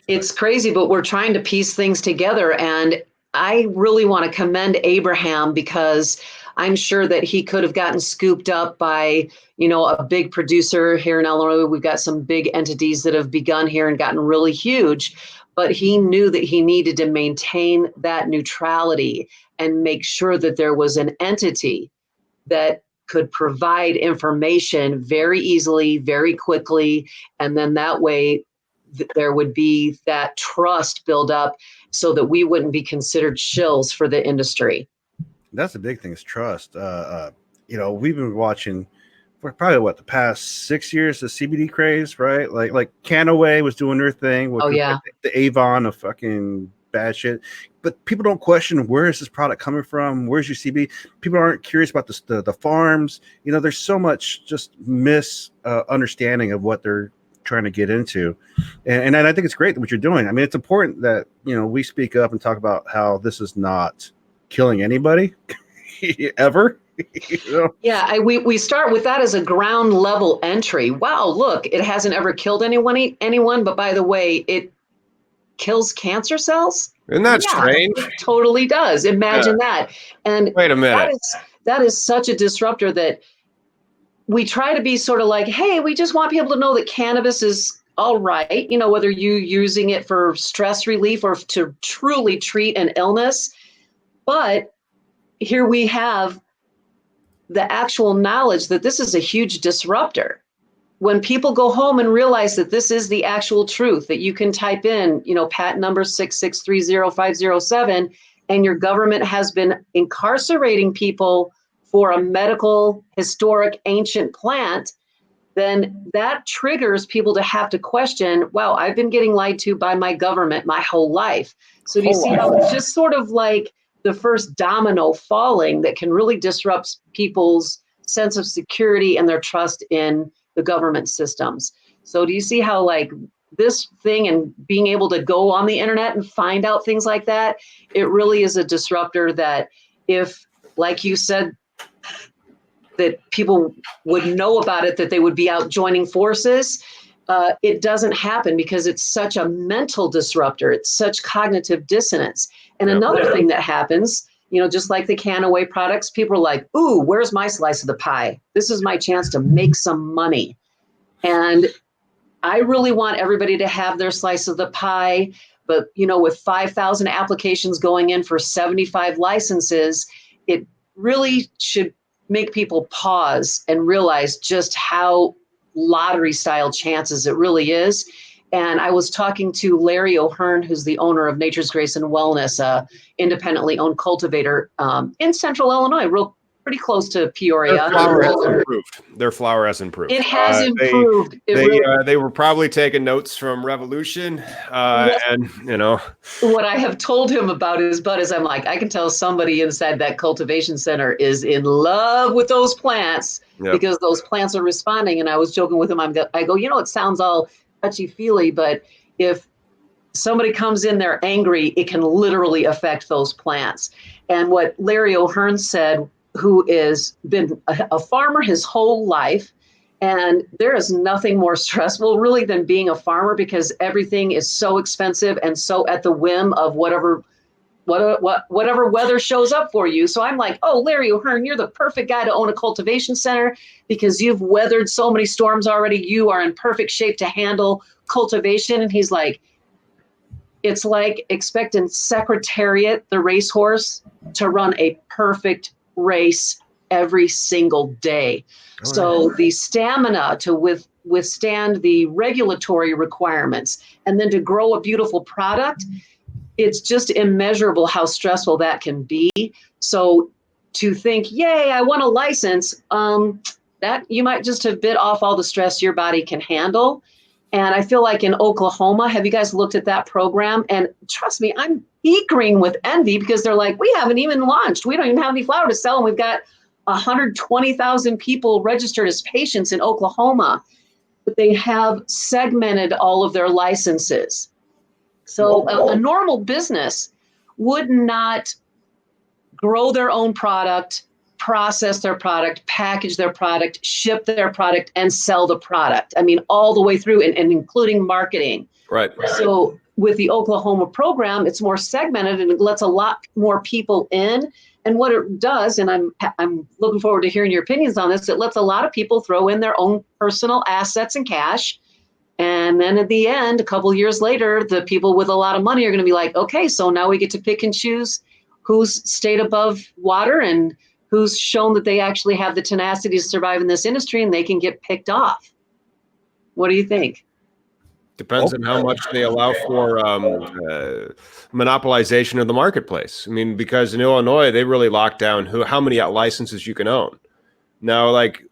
It's crazy, but we're trying to piece things together. And I really want to commend Abraham, because I'm sure that he could have gotten scooped up by, a big producer here in Illinois. We've got some big entities that have begun here and gotten really huge, but he knew that he needed to maintain that neutrality and make sure that there was an entity that could provide information very easily, very quickly. And then that way there would be that trust build up so that we wouldn't be considered shills for the industry. That's the big thing, is trust. We've been watching for probably the past 6 years, the CBD craze, right? Like Canaway was doing their thing. The Avon of fucking bad shit. But people don't question, where is this product coming from? Where's your CBD? People aren't curious about the farms. There's so much just misunderstanding of what they're trying to get into. And I think it's great what you're doing. I mean, it's important that, we speak up and talk about how this is not killing anybody ever. Yeah, we start with that as a ground level entry. Wow, look, it hasn't ever killed anyone, but by the way, it kills cancer cells. Isn't that strange? It totally does. Imagine that. And wait a minute. That is such a disruptor that we try to be sort of like, hey, we just want people to know that cannabis is all right, whether you're using it for stress relief or to truly treat an illness. But here we have the actual knowledge that this is a huge disruptor. When people go home and realize that this is the actual truth, that you can type in, patent number 6630507, and your government has been incarcerating people for a medical, historic, ancient plant, then that triggers people to have to question, wow, I've been getting lied to by my government my whole life. So do you see how it's just sort of like the first domino falling that can really disrupt people's sense of security and their trust in the government systems? So do you see how this thing and being able to go on the internet and find out things like that, it really is a disruptor that if, like you said, that people would know about it, that they would be out joining forces. It doesn't happen because it's such a mental disruptor. It's such cognitive dissonance. And another thing that happens, just like the Canaway products, people are like, ooh, where's my slice of the pie? This is my chance to make some money. And I really want everybody to have their slice of the pie. But, with 5,000 applications going in for 75 licenses, it really should make people pause and realize just how lottery style chances it really is. And I was talking to Larry O'Hearn, who's the owner of Nature's Grace and Wellness, independently owned cultivator in central Illinois, pretty close to Peoria. Their flower has improved. It has improved. They were probably taking notes from Revolution, and what I have told him about his bud is, I'm like, I can tell somebody inside that cultivation center is in love with those plants because those plants are responding. And I was joking with him. I go, it sounds all touchy-feely, but if somebody comes in there angry, it can literally affect those plants. And what Larry O'Hearn said, who has been a farmer his whole life, and there is nothing more stressful really than being a farmer, because everything is so expensive and so at the whim of whatever weather shows up for you. So I'm like, oh, Larry O'Hearn, you're the perfect guy to own a cultivation center because you've weathered so many storms already. You are in perfect shape to handle cultivation. And he's like, it's like expecting Secretariat, the racehorse, to run a perfect race every single day. So the stamina to withstand the regulatory requirements and then to grow a beautiful product, it's just immeasurable how stressful that can be. So to think, yay, I want a license, that you might just have bit off all the stress your body can handle. And I feel like in Oklahoma, have you guys looked at that program? And trust me, I'm eagerring with envy because they're like, we haven't even launched. We don't even have any flower to sell. And we've got 120,000 people registered as patients in Oklahoma, but they have segmented all of their licenses. So a normal business would not grow their own product, process their product, package their product, ship their product, and sell the product. I mean, all the way through, and including marketing. Right. So with the Oklahoma program, it's more segmented and it lets a lot more people in. And what it does, and I'm looking forward to hearing your opinions on this, it lets a lot of people throw in their own personal assets and cash. And then at the end, a couple of years later, the people with a lot of money are going to be like, okay, so now we get to pick and choose who's stayed above water and who's shown that they actually have the tenacity to survive in this industry, and they can get picked off. What do you think? Depends on how much they allow for monopolization of the marketplace. I mean, because in Illinois, they really locked down how many licenses you can own. Now, like,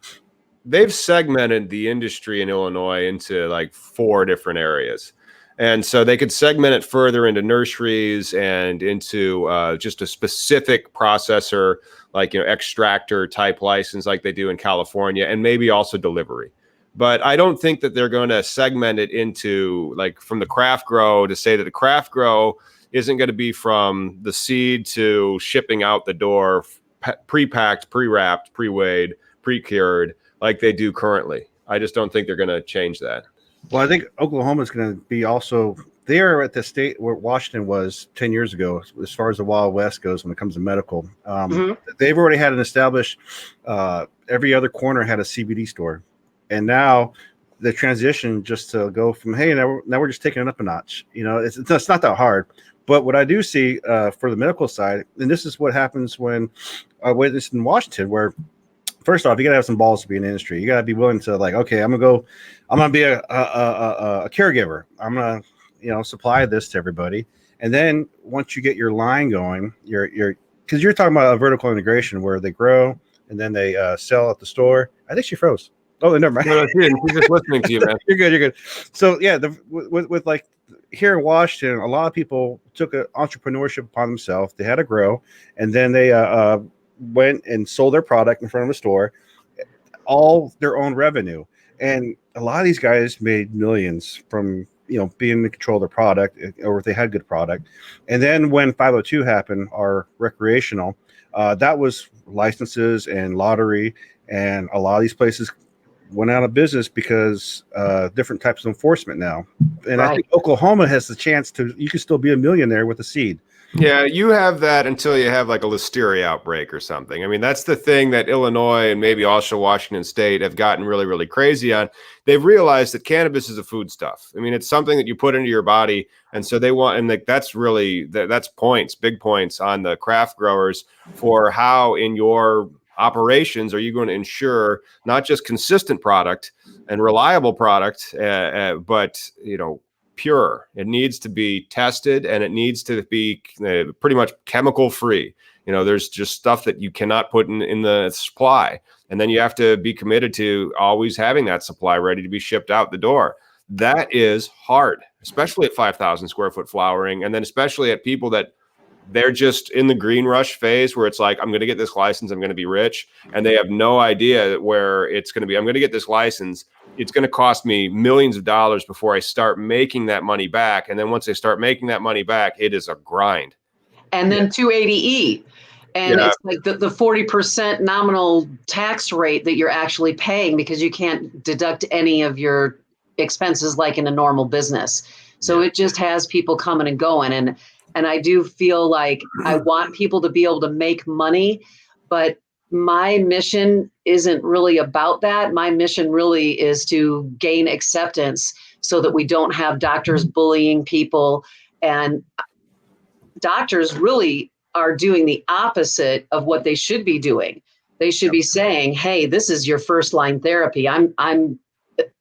they've segmented the industry in Illinois into like 4 different areas. And so they could segment it further into nurseries and into just a specific processor, like, extractor type license like they do in California, and maybe also delivery. But I don't think that they're going to segment it into, like, from the craft grow, to say that the craft grow isn't going to be from the seed to shipping out the door, pre-packed, pre-wrapped, pre-weighed, pre-cured, like they do currently. I just don't think they're going to change that. Well, I think Oklahoma is going to be also, they are at the state where Washington was 10 years ago, as far as the Wild West goes when it comes to medical. They've already had an established, every other corner had a CBD store. And now the transition just to go from, hey, now we're just taking it up a notch. It's not that hard. But what I do see for the medical side, and this is what happens when I witnessed in Washington, where first off, you gotta have some balls to be in the industry. You gotta be willing to, like, okay, I'm gonna be a caregiver. I'm gonna supply this to everybody. And then once you get your line going, because you're talking about a vertical integration where they grow and then they sell at the store. I think she froze. Oh, never mind. No, she's just listening to you, man. You're good. So yeah, with like here in Washington, a lot of people took an entrepreneurship upon themselves. They had to grow, and then they went and sold their product in front of a store, all their own revenue. And a lot of these guys made millions from being in control of their product, or if they had good product. And then when 502 happened, our recreational, that was licenses and lottery, and a lot of these places went out of business because different types of enforcement now. And right. I think Oklahoma has the chance you can still be a millionaire with a seed. Yeah, you have that until you have like a listeria outbreak or something. I mean, that's the thing that Illinois and maybe also Washington State have gotten really, really crazy on. They've realized that cannabis is a foodstuff. I mean, it's something that you put into your body. And so they want, and like, that's really, that's points, big points on the craft growers for how in your operations are you going to ensure not just consistent product and reliable product, but, pure. It needs to be tested, and it needs to be pretty much chemical free. There's just stuff that you cannot put in the supply, and then you have to be committed to always having that supply ready to be shipped out the door. That is hard, especially at 5,000 square foot flowering, and then especially at people that they're just in the green rush phase where it's like, I'm going to get this license, I'm going to be rich. And they have no idea where it's going to be. I'm going to get this license. It's going to cost me millions of dollars before I start making that money back. And then once I start making that money back, it is a grind. And then 280E. And it's like the 40% nominal tax rate that you're actually paying because you can't deduct any of your expenses like in a normal business. So it just has people coming and going. And I do feel like I want people to be able to make money, but my mission isn't really about that. My mission really is to gain acceptance so that we don't have doctors bullying people. And doctors really are doing the opposite of what they should be doing. They should be saying, hey, this is your first line therapy.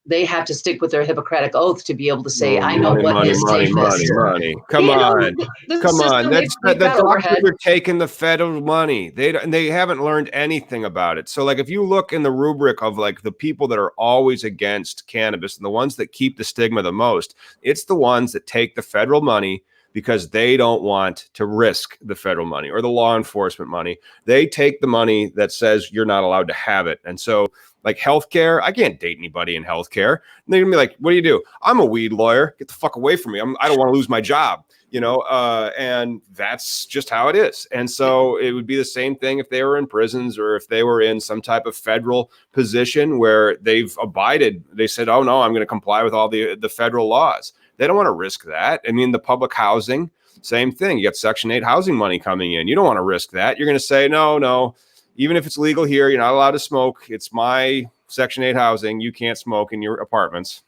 They have to stick with their Hippocratic oath to be able to say, I know what is safest. Money. Come on. The doctors are taking the federal money. They haven't learned anything about it. So like, if you look in the rubric of like the people that are always against cannabis and the ones that keep the stigma the most, it's the ones that take the federal money, because they don't want to risk the federal money or the law enforcement money. They take the money that says you're not allowed to have it. And so like healthcare, I can't date anybody in healthcare. And they're gonna be like, what do you do? I'm a weed lawyer. Get the fuck away from me. I don't want to lose my job, and that's just how it is. And so it would be the same thing if they were in prisons or if they were in some type of federal position where they've abided. They said, oh no, I'm going to comply with all the federal laws. They don't want to risk that. I mean, the public housing, same thing. You got Section 8 housing money coming in. You don't want to risk that. You're going to say, no, even if it's legal here, you're not allowed to smoke. It's my Section 8 housing. You can't smoke in your apartments.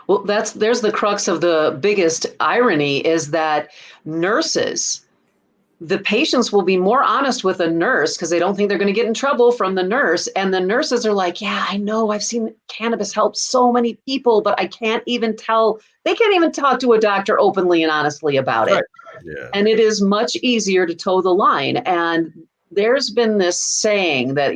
Well, there's the crux of the biggest irony is that nurses, the patients will be more honest with a nurse because they don't think they're going to get in trouble from the nurse. And the nurses are like, yeah, I know I've seen cannabis help so many people, but I can't even tell. They can't even talk to a doctor openly and honestly about it. Yeah. And it is much easier to toe the line. And there's been this saying that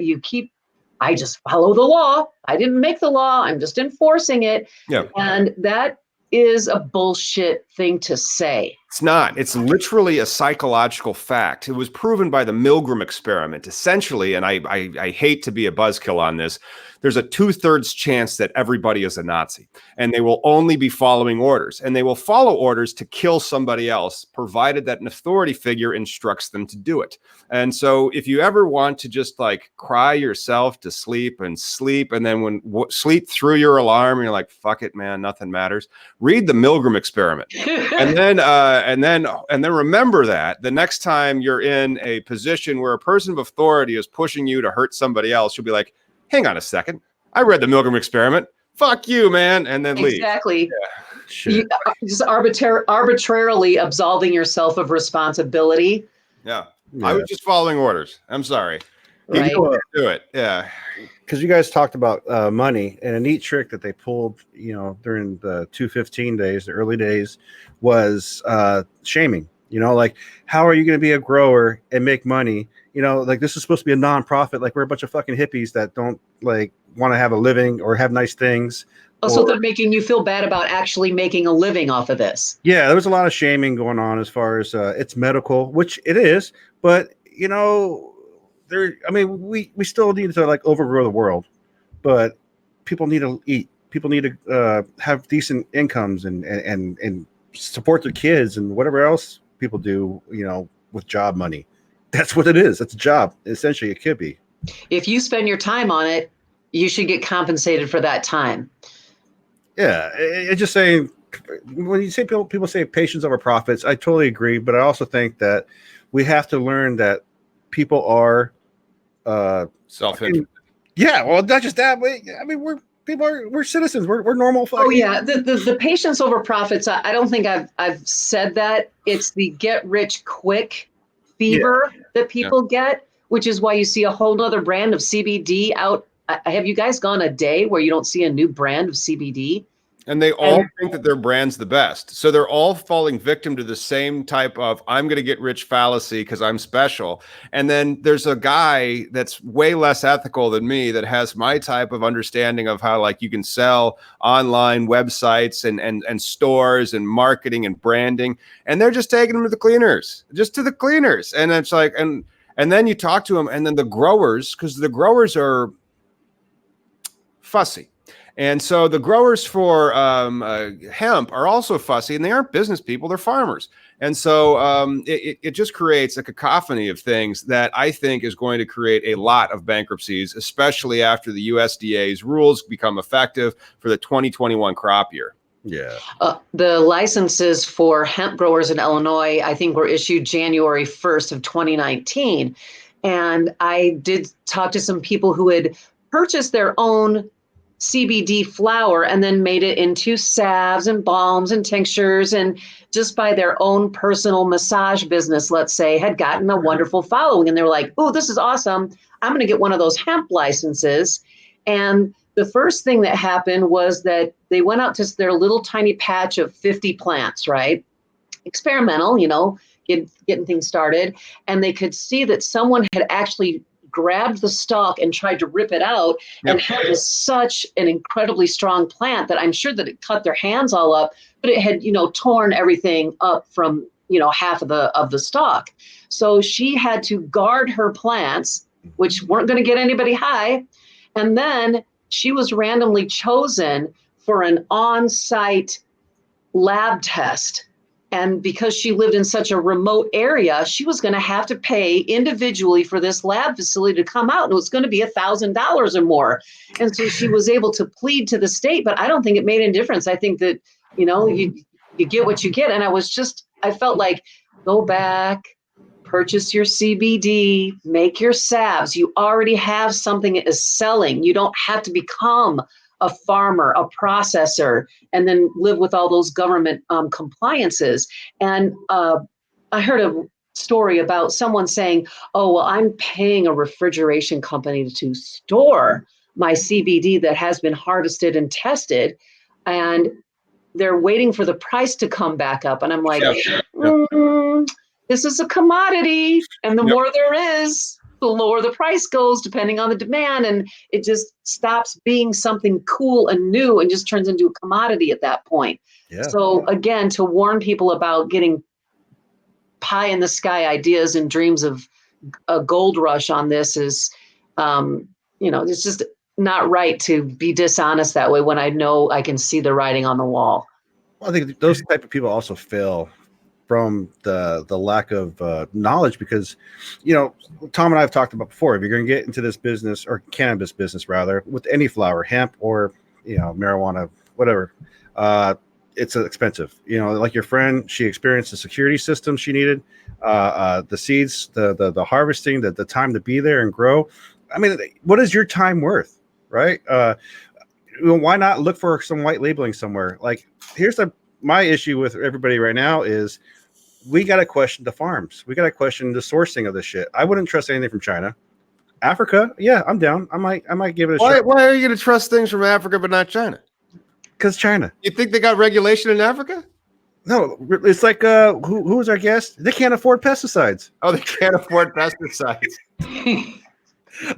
I just follow the law. I didn't make the law. I'm just enforcing it. Yeah. And that is a bullshit thing to say. It's not. It's literally a psychological fact. It was proven by the Milgram experiment. Essentially, and I hate to be a buzzkill on this, there's a 2/3 chance that everybody is a Nazi, and they will only be following orders, and they will follow orders to kill somebody else, provided that an authority figure instructs them to do it. And so if you ever want to just like cry yourself to sleep, and then sleep through your alarm, and you're like, fuck it, man, nothing matters. Read the Milgram experiment. And then remember that the next time you're in a position where a person of authority is pushing you to hurt somebody else, you'll be like, hang on a second. I read the Milgram experiment. Fuck you, man. And then leave. Exactly. Yeah. You, just arbitrarily absolving yourself of responsibility. Yeah. I was just following orders. I'm sorry. Right. You do it. Yeah. Because you guys talked about money, and a neat trick that they pulled, during the 215 days, the early days, was shaming. Like, how are you going to be a grower and make money? Like, this is supposed to be a nonprofit. Like, we're a bunch of fucking hippies that don't like want to have a living or have nice things. So they're making you feel bad about actually making a living off of this. Yeah, there was a lot of shaming going on as far as it's medical, which it is, but we still need to like overgrow the world, but people need to eat. People need to have decent incomes and support their kids and whatever else people do, with job money. That's what it is. It's a job. Essentially, it could be. If you spend your time on it, you should get compensated for that time. Yeah, it's just saying, when you say people say patience over profits, I totally agree. But I also think that we have to learn that people are self-interested. Yeah, well, not just that. We're citizens. We're normal. Oh yeah, the patience over profits. I don't think I've said that. It's the get rich quick fever that people get, which is why you see a whole nother brand of CBD out. Have you guys gone a day where you don't see a new brand of CBD? And they all think that their brand's the best. So they're all falling victim to the same type of I'm going to get rich fallacy because I'm special. And then there's a guy that's way less ethical than me that has my type of understanding of how like you can sell online websites and stores and marketing and branding. And they're just taking them to the cleaners. And it's like, and then you talk to them, and then the growers, because the growers are fussy. And so the growers for hemp are also fussy, and they aren't business people, they're farmers. And so it just creates a cacophony of things that I think is going to create a lot of bankruptcies, especially after the USDA's rules become effective for the 2021 crop year. Yeah. The licenses for hemp growers in Illinois, I think, were issued January 1st of 2019. And I did talk to some people who had purchased their own CBD flower and then made it into salves and balms and tinctures, and just by their own personal massage business, let's say, had gotten a wonderful following. And they were like, oh, this is awesome. I'm going to get one of those hemp licenses. And the first thing that happened was that they went out to their little tiny patch of 50 plants, right? Experimental, getting things started. And they could see that someone had actually grabbed the stalk and tried to rip it out. Yep. And hemp is such an incredibly strong plant that I'm sure that it cut their hands all up, but it had, torn everything up from half of the stock. So she had to guard her plants, which weren't going to get anybody high. And then she was randomly chosen for an on-site lab test. And because she lived in such a remote area, she was going to have to pay individually for this lab facility to come out. And it was going to be $1,000 or more. And so she was able to plead to the state, but I don't think it made any difference. I think that, you get what you get. And I felt like, go back, purchase your CBD, make your salves. You already have something that is selling. You don't have to become a farmer, a processor, and then live with all those government compliances. And I heard a story about someone saying, oh, well, I'm paying a refrigeration company to store my CBD that has been harvested and tested, and they're waiting for the price to come back up. And I'm like, this is a commodity, and the more there is, the lower the price goes depending on the demand, and it just stops being something cool and new and just turns into a commodity at that point. So again, to warn people about getting pie in the sky ideas and dreams of a gold rush on this is it's just not right to be dishonest that way when I know I can see the writing on the wall. Well, I think those type of people also fail from the lack of knowledge, because Tom and I have talked about before, if you're going to get into this business, or cannabis business rather, with any flower, hemp or marijuana, whatever, it's expensive. Like your friend, she experienced the security system she needed, the seeds, the harvesting, the time to be there and grow. I mean, what is your time worth, right? Why not look for some white labeling somewhere? Like, here's my issue with everybody right now is we got to question the farms. We got to question the sourcing of this shit. I wouldn't trust anything from China. Africa, yeah, I'm down. I might give it a shot. Why are you going to trust things from Africa but not China? Because China. You think they got regulation in Africa? No, it's like who was our guest? They can't afford pesticides. Oh, they can't afford pesticides.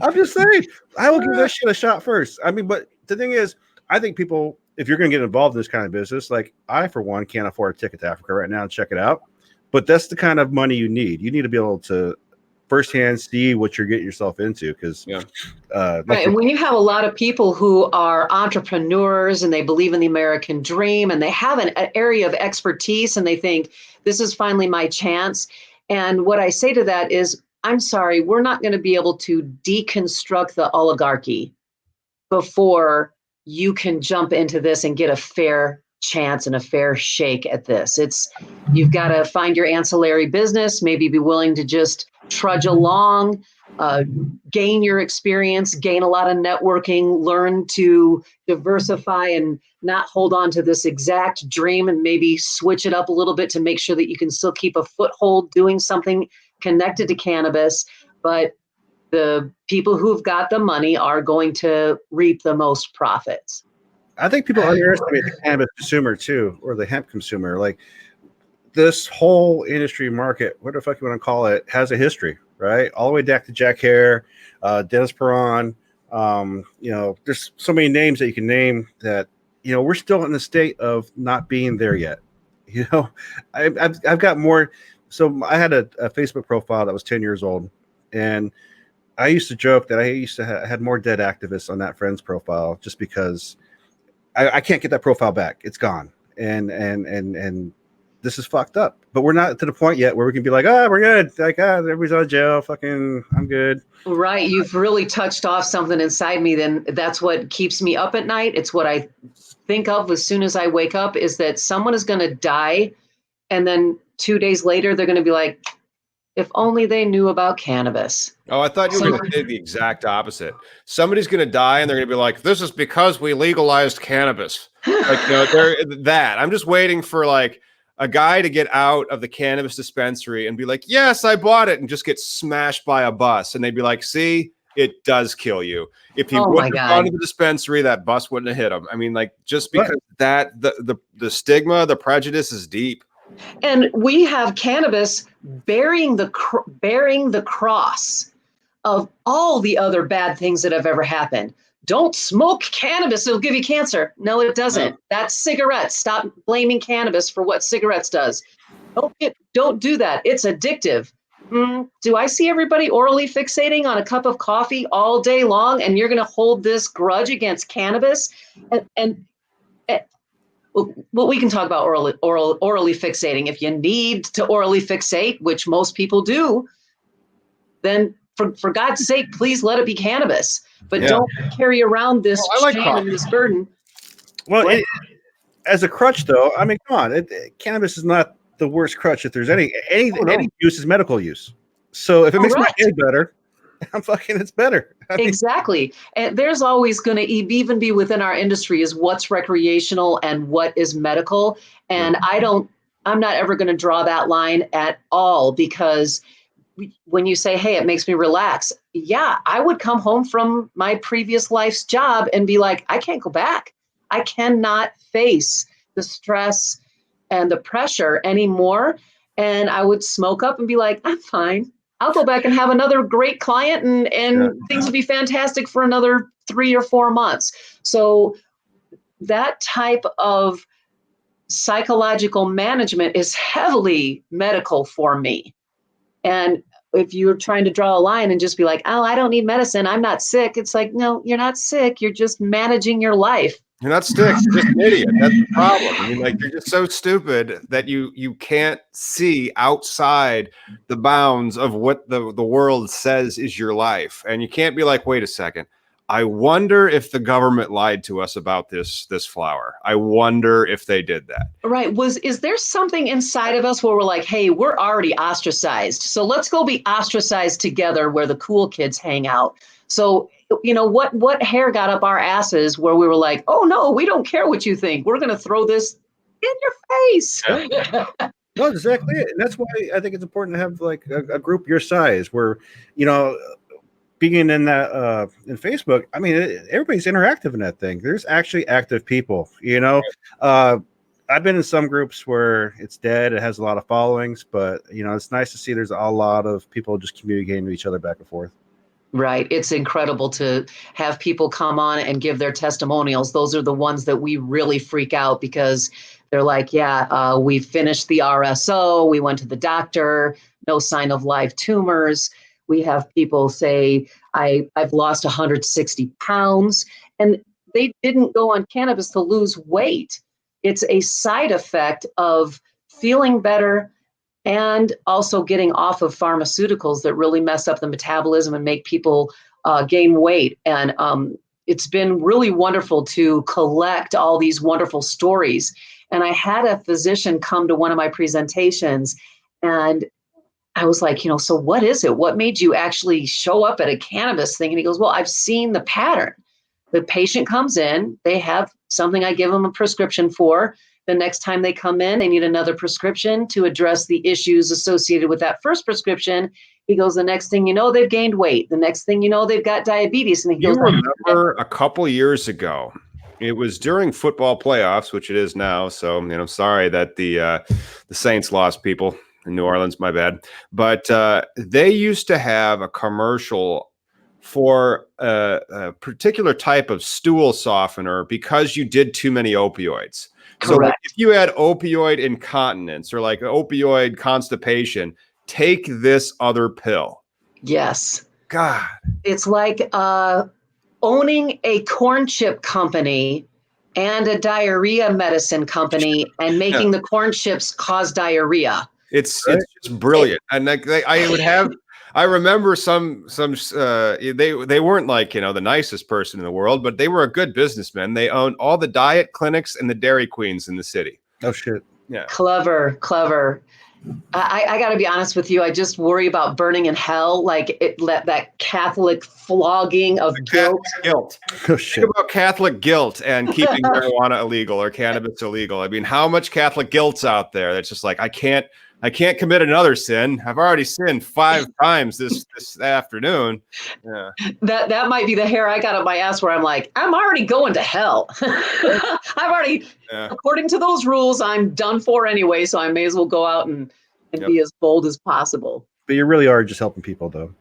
I'm just saying, I will give that shit a shot first. I mean, but the thing is, I think people, if you're going to get involved in this kind of business, like I, for one, can't afford a ticket to Africa right now and check it out. But that's the kind of money you need. You need to be able to firsthand see what you're getting yourself into. Because, right. And when you have a lot of people who are entrepreneurs and they believe in the American dream and they have an area of expertise and they think this is finally my chance. And what I say to that is, I'm sorry, we're not going to be able to deconstruct the oligarchy before you can jump into this and get a fair chance and a fair shake at this. You've got to find your ancillary business, maybe be willing to just trudge along, gain your experience, gain a lot of networking, learn to diversify and not hold on to this exact dream, and maybe switch it up a little bit to make sure that you can still keep a foothold doing something connected to cannabis. But the people who've got the money are going to reap the most profits. I think people underestimate the cannabis consumer too, or the hemp consumer. Like, this whole industry market, what the fuck you want to call it, has a history, right? All the way back to Jack Hare, Dennis Perron. There's so many names that you can name that, we're still in the state of not being there yet. I've got more. So I had a Facebook profile that was 10 years old, and I used to joke that I had more dead activists on that friend's profile just because I can't get that profile back. It's gone. And this is fucked up. But we're not to the point yet where we can be like, we're good. Like, everybody's out of jail. Fucking, I'm good. Right. You've really touched off something inside me. Then that's what keeps me up at night. It's what I think of as soon as I wake up, is that someone is going to die. And then 2 days later, they're going to be like, if only they knew about cannabis. Oh, I thought you were going to say the exact opposite. Somebody's going to die and they're going to be like, this is because we legalized cannabis. Like, that. I'm just waiting for like a guy to get out of the cannabis dispensary and be like, yes, I bought it, and just get smashed by a bus. And they'd be like, see, it does kill you. If he wouldn't have gone to the dispensary, that bus wouldn't have hit him. I mean, like, just because the stigma, the prejudice is deep. And we have cannabis bearing the cross of all the other bad things that have ever happened. Don't smoke cannabis, it'll give you cancer. No, it doesn't. No. That's cigarettes. Stop blaming cannabis for what cigarettes does. Don't do that. It's addictive. Do I see everybody orally fixating on a cup of coffee all day long, and you're going to hold this grudge against cannabis? And well, we can talk about orally fixating. If you need to orally fixate, which most people do, then for God's sake, please let it be cannabis. But don't carry around this shame and this burden. Well, as a crutch, though, I mean, come on, cannabis is not the worst crutch. If there's any use is medical use. So if it makes my head better, it's better. Exactly. And there's always going to even be within our industry is what's recreational and what is medical. And I'm not ever going to draw that line at all, because when you say, hey, it makes me relax. Yeah, I would come home from my previous life's job and be like, I can't go back. I cannot face the stress and the pressure anymore. And I would smoke up and be like, I'm fine. I'll go back and have another great client and things will be fantastic for another 3 or 4 months. So that type of psychological management is heavily medical for me. And if you're trying to draw a line and just be like, oh, I don't need medicine, I'm not sick. It's like, no, you're not sick. You're just managing your life. You're not sick. You're just an idiot. That's the problem. I mean, like, you're just so stupid that you can't see outside the bounds of what the world says is your life. And you can't be like, wait a second. I wonder if the government lied to us about this flower. I wonder if they did that. Right. Is there something inside of us where we're like, hey, we're already ostracized, so let's go be ostracized together where the cool kids hang out? So, what hair got up our asses where we were like, oh, no, we don't care what you think. We're going to throw this in your face. Yeah. No, exactly it. And that's why I think it's important to have like a group your size where, being in that in Facebook, I mean, everybody's interactive in that thing. There's actually active people, I've been in some groups where it's dead. It has a lot of followings, but it's nice to see there's a lot of people just communicating with each other back and forth. Right. It's incredible to have people come on and give their testimonials. Those are the ones that we really freak out, because they're like, we finished the RSO. We went to the doctor. No sign of live tumors. We have people say, I've lost 160 pounds, and they didn't go on cannabis to lose weight. It's a side effect of feeling better and also getting off of pharmaceuticals that really mess up the metabolism and make people gain weight. And it's been really wonderful to collect all these wonderful stories. And I had a physician come to one of my presentations, and I was like, so what is it? What made you actually show up at a cannabis thing? And he goes, well, I've seen the pattern. The patient comes in, they have something I give them a prescription for. The next time they come in, they need another prescription to address the issues associated with that first prescription. He goes, the next thing you know, they've gained weight. The next thing you know, they've got diabetes. And he goes, remember a couple years ago, it was during football playoffs, which it is now. So, sorry that the Saints lost people in New Orleans. My bad. But they used to have a commercial for a particular type of stool softener because you did too many opioids. Correct. So like, if you had opioid incontinence or like opioid constipation, take this other pill. Yes. God. It's like owning a corn chip company and a diarrhea medicine company and making the corn chips cause diarrhea. It's just brilliant. And I remember some they weren't like, the nicest person in the world, but they were a good businessman. They owned all the diet clinics and the Dairy Queens in the city. Oh shit. Yeah. Clever. I got to be honest with you. I just worry about burning in hell, like that Catholic flogging of guilt. Oh, shit. Think about Catholic guilt and keeping marijuana illegal or cannabis illegal. I mean, how much Catholic guilt's out there that's just like, I can't commit another sin. I've already sinned 5 times this afternoon. Yeah. That might be the hair I got up my ass where I'm like, I'm already going to hell. I've already, according to those rules, I'm done for anyway. So I may as well go out and be as bold as possible. But you really are just helping people, though.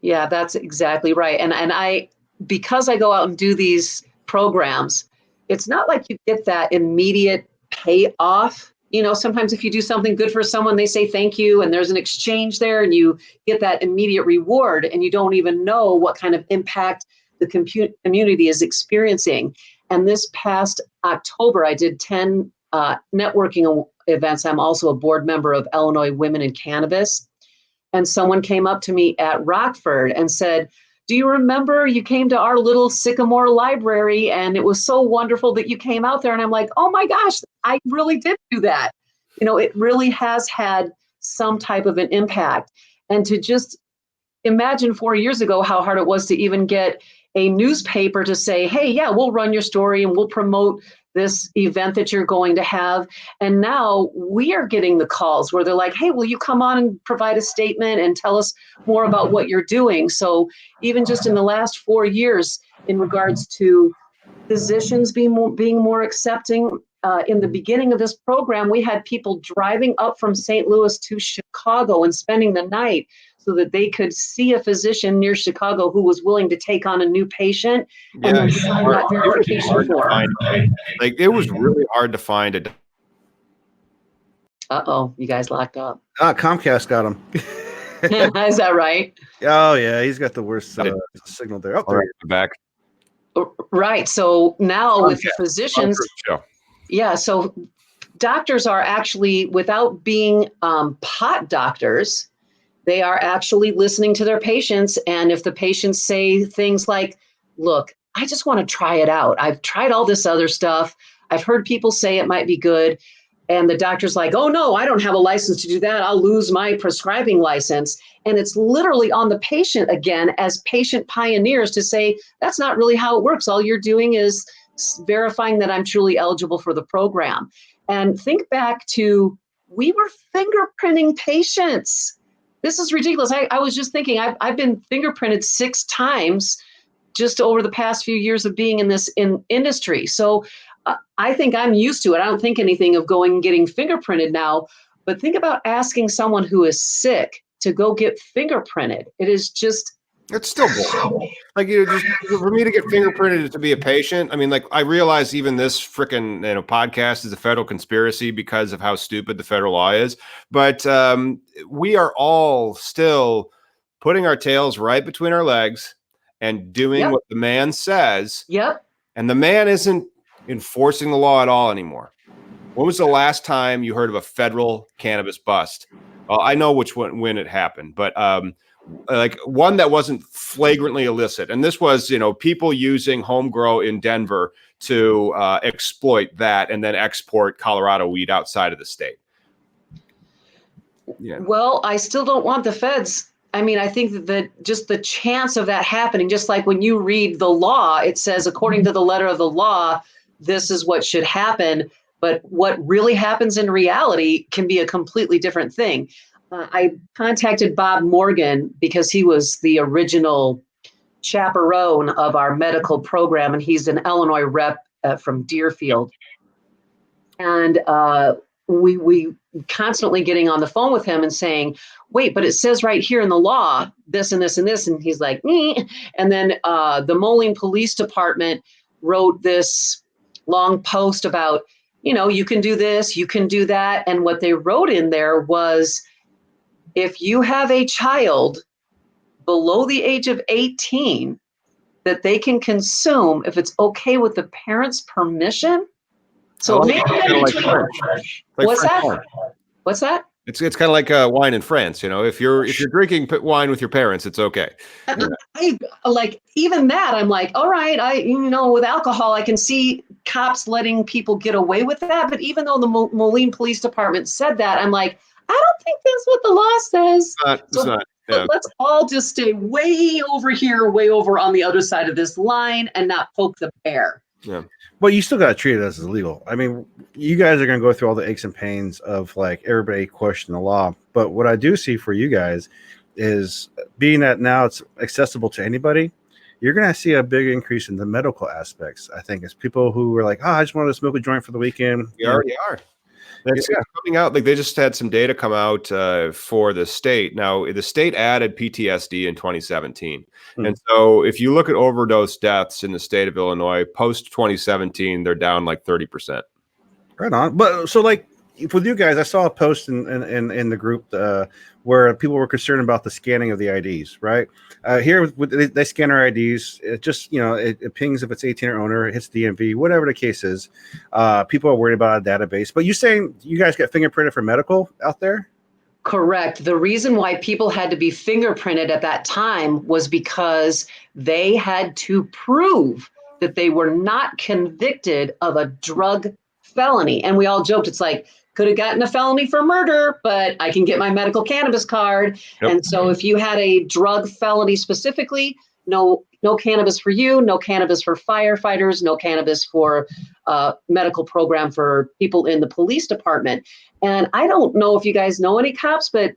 Yeah, that's exactly right. And because I go out and do these programs, it's not like you get that immediate payoff sometimes if you do something good for someone, they say thank you, and there's an exchange there, and you get that immediate reward, and you don't even know what kind of impact the community is experiencing. And this past October, I did 10 networking events. I'm also a board member of Illinois Women in Cannabis. And someone came up to me at Rockford and said, do you remember you came to our little Sycamore library and it was so wonderful that you came out there? And I'm like, oh my gosh, I really did do that. It really has had some type of an impact. And to just imagine 4 years ago how hard it was to even get a newspaper to say, hey, yeah, we'll run your story and we'll promote this event that you're going to have. And now we are getting the calls where they're like, hey, will you come on and provide a statement and tell us more about what you're doing? So even just in the last 4 years, in regards to physicians being more accepting, in the beginning of this program, we had people driving up from St. Louis to Chicago and spending the night so that they could see a physician near Chicago who was willing to take on a new patient and then sign that verification form. Like, it was really hard to find a. Uh-oh, you guys locked up. Comcast got him. Is that right? Oh, yeah, he's got the worst signal there. Oh, there you're back. Right. So now with physicians, yeah, so doctors are actually, without being pot doctors, they are actually listening to their patients. And if the patients say things like, look, I just want to try it out. I've tried all this other stuff. I've heard people say it might be good. And the doctor's like, oh, no, I don't have a license to do that. I'll lose my prescribing license. And it's literally on the patient again as patient pioneers to say, that's not really how it works. All you're doing is verifying that I'm truly eligible for the program. And think back to, we were fingerprinting patients. This is ridiculous. I was just thinking, I've been fingerprinted 6 times just over the past few years of being in this industry. So I think I'm used to it. I don't think anything of going and getting fingerprinted now. But think about asking someone who is sick to go get fingerprinted. It is just. It's still boring. Like, just for me to get fingerprinted to be a patient. I mean, like, I realize even this freaking podcast is a federal conspiracy because of how stupid the federal law is. But we are all still putting our tails right between our legs and doing what the man says. Yep. And the man isn't enforcing the law at all anymore. When was the last time you heard of a federal cannabis bust? Well, I know when it happened, but like one that wasn't flagrantly illicit. And this was, people using home grow in Denver to exploit that and then export Colorado weed outside of the state. Yeah. Well, I still don't want the feds. I mean, I think that just the chance of that happening, just like when you read the law, it says, according to the letter of the law, this is what should happen. But what really happens in reality can be a completely different thing. I contacted Bob Morgan because he was the original chaperone of our medical program, and he's an Illinois rep from Deerfield. And we constantly getting on the phone with him and saying, wait, but it says right here in the law, this and this and this. And he's like, nee. And then the Moline Police Department wrote this long post about, you can do this, you can do that. And what they wrote in there was, if you have a child below the age of 18 that they can consume, if it's okay with the parents' permission. So maybe what's that? What's that? It's kind of like wine in France, If you're drinking wine with your parents, it's okay. I like even that. I'm like, all right, with alcohol, I can see cops letting people get away with that. But even though the Moline Police Department said that, I'm like, I don't think that's what the law says. It's not. Yeah. Let's all just stay way over here, way over on the other side of this line and not poke the bear. Yeah. Well, you still got to treat it as illegal. I mean, you guys are going to go through all the aches and pains of like everybody question the law. But what I do see for you guys is being that now it's accessible to anybody, you're going to see a big increase in the medical aspects. I think it's people who are like, I just wanted to smoke a joint for the weekend. We already are. That's coming out. Like they just had some data come out for the state. Now, the state added PTSD in 2017. And so if you look at overdose deaths in the state of Illinois, post 2017, they're down like 30%. Right on. But so like, with you guys, I saw a post in the group where people were concerned about the scanning of the IDs. Right here, they scan our IDs. It just it pings if it's 18 or owner. It hits DMV, whatever the case is. People are worried about a database. But you saying you guys get fingerprinted for medical out there? Correct. The reason why people had to be fingerprinted at that time was because they had to prove that they were not convicted of a drug felony. And we all joked, it's like, could have gotten a felony for murder, but I can get my medical cannabis card. Yep. And so if you had a drug felony specifically, no cannabis for you, no cannabis for firefighters, no cannabis for medical program for people in the police department. And I don't know if you guys know any cops, but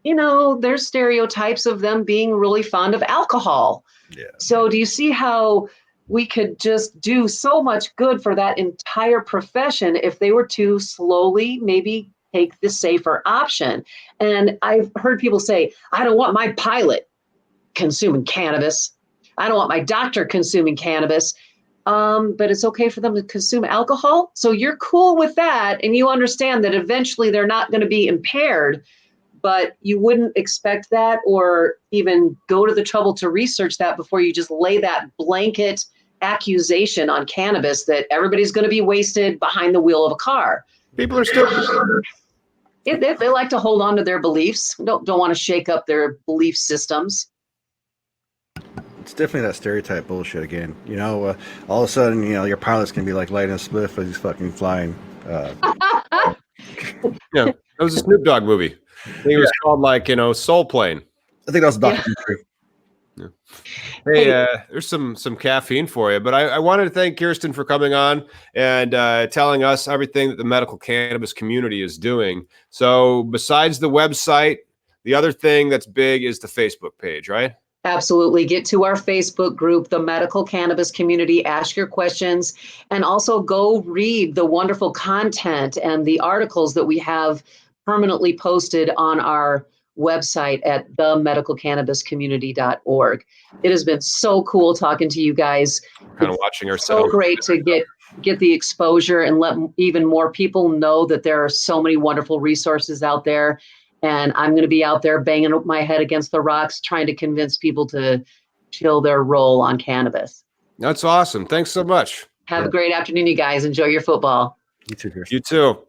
there's stereotypes of them being really fond of alcohol. Yeah. So do you see how we could just do so much good for that entire profession if they were to slowly maybe take the safer option? And I've heard people say, I don't want my pilot consuming cannabis. I don't want my doctor consuming cannabis. But it's okay for them to consume alcohol. So you're cool with that. And you understand that eventually they're not going to be impaired, but you wouldn't expect that or even go to the trouble to research that before you just lay that blanket accusation on cannabis that everybody's going to be wasted behind the wheel of a car. People are still... They like to hold on to their beliefs. Don't want to shake up their belief systems. It's definitely that stereotype bullshit again. All of a sudden, your pilot's gonna be like lighting a spliff as he's fucking flying. Yeah, that was a Snoop Dogg movie. I think it was called Soul Plane. I think that was a documentary. Yeah. Hey, there's some caffeine for you, but I wanted to thank Kirsten for coming on and telling us everything that the medical cannabis community is doing. So besides the website, the other thing that's big is the Facebook page, right? Absolutely. Get to our Facebook group, the Medical Cannabis Community, ask your questions, and also go read the wonderful content and the articles that we have permanently posted on our website at themedicalcannabiscommunity.org. It has been so cool talking to you guys. Kind of watching ourselves. So great to get the exposure and let even more people know that there are so many wonderful resources out there. And I'm going to be out there banging my head against the rocks, trying to convince people to chill their roll on cannabis. That's awesome. Thanks so much. Have a great afternoon, you guys. Enjoy your football. You too, Kirsten. You too.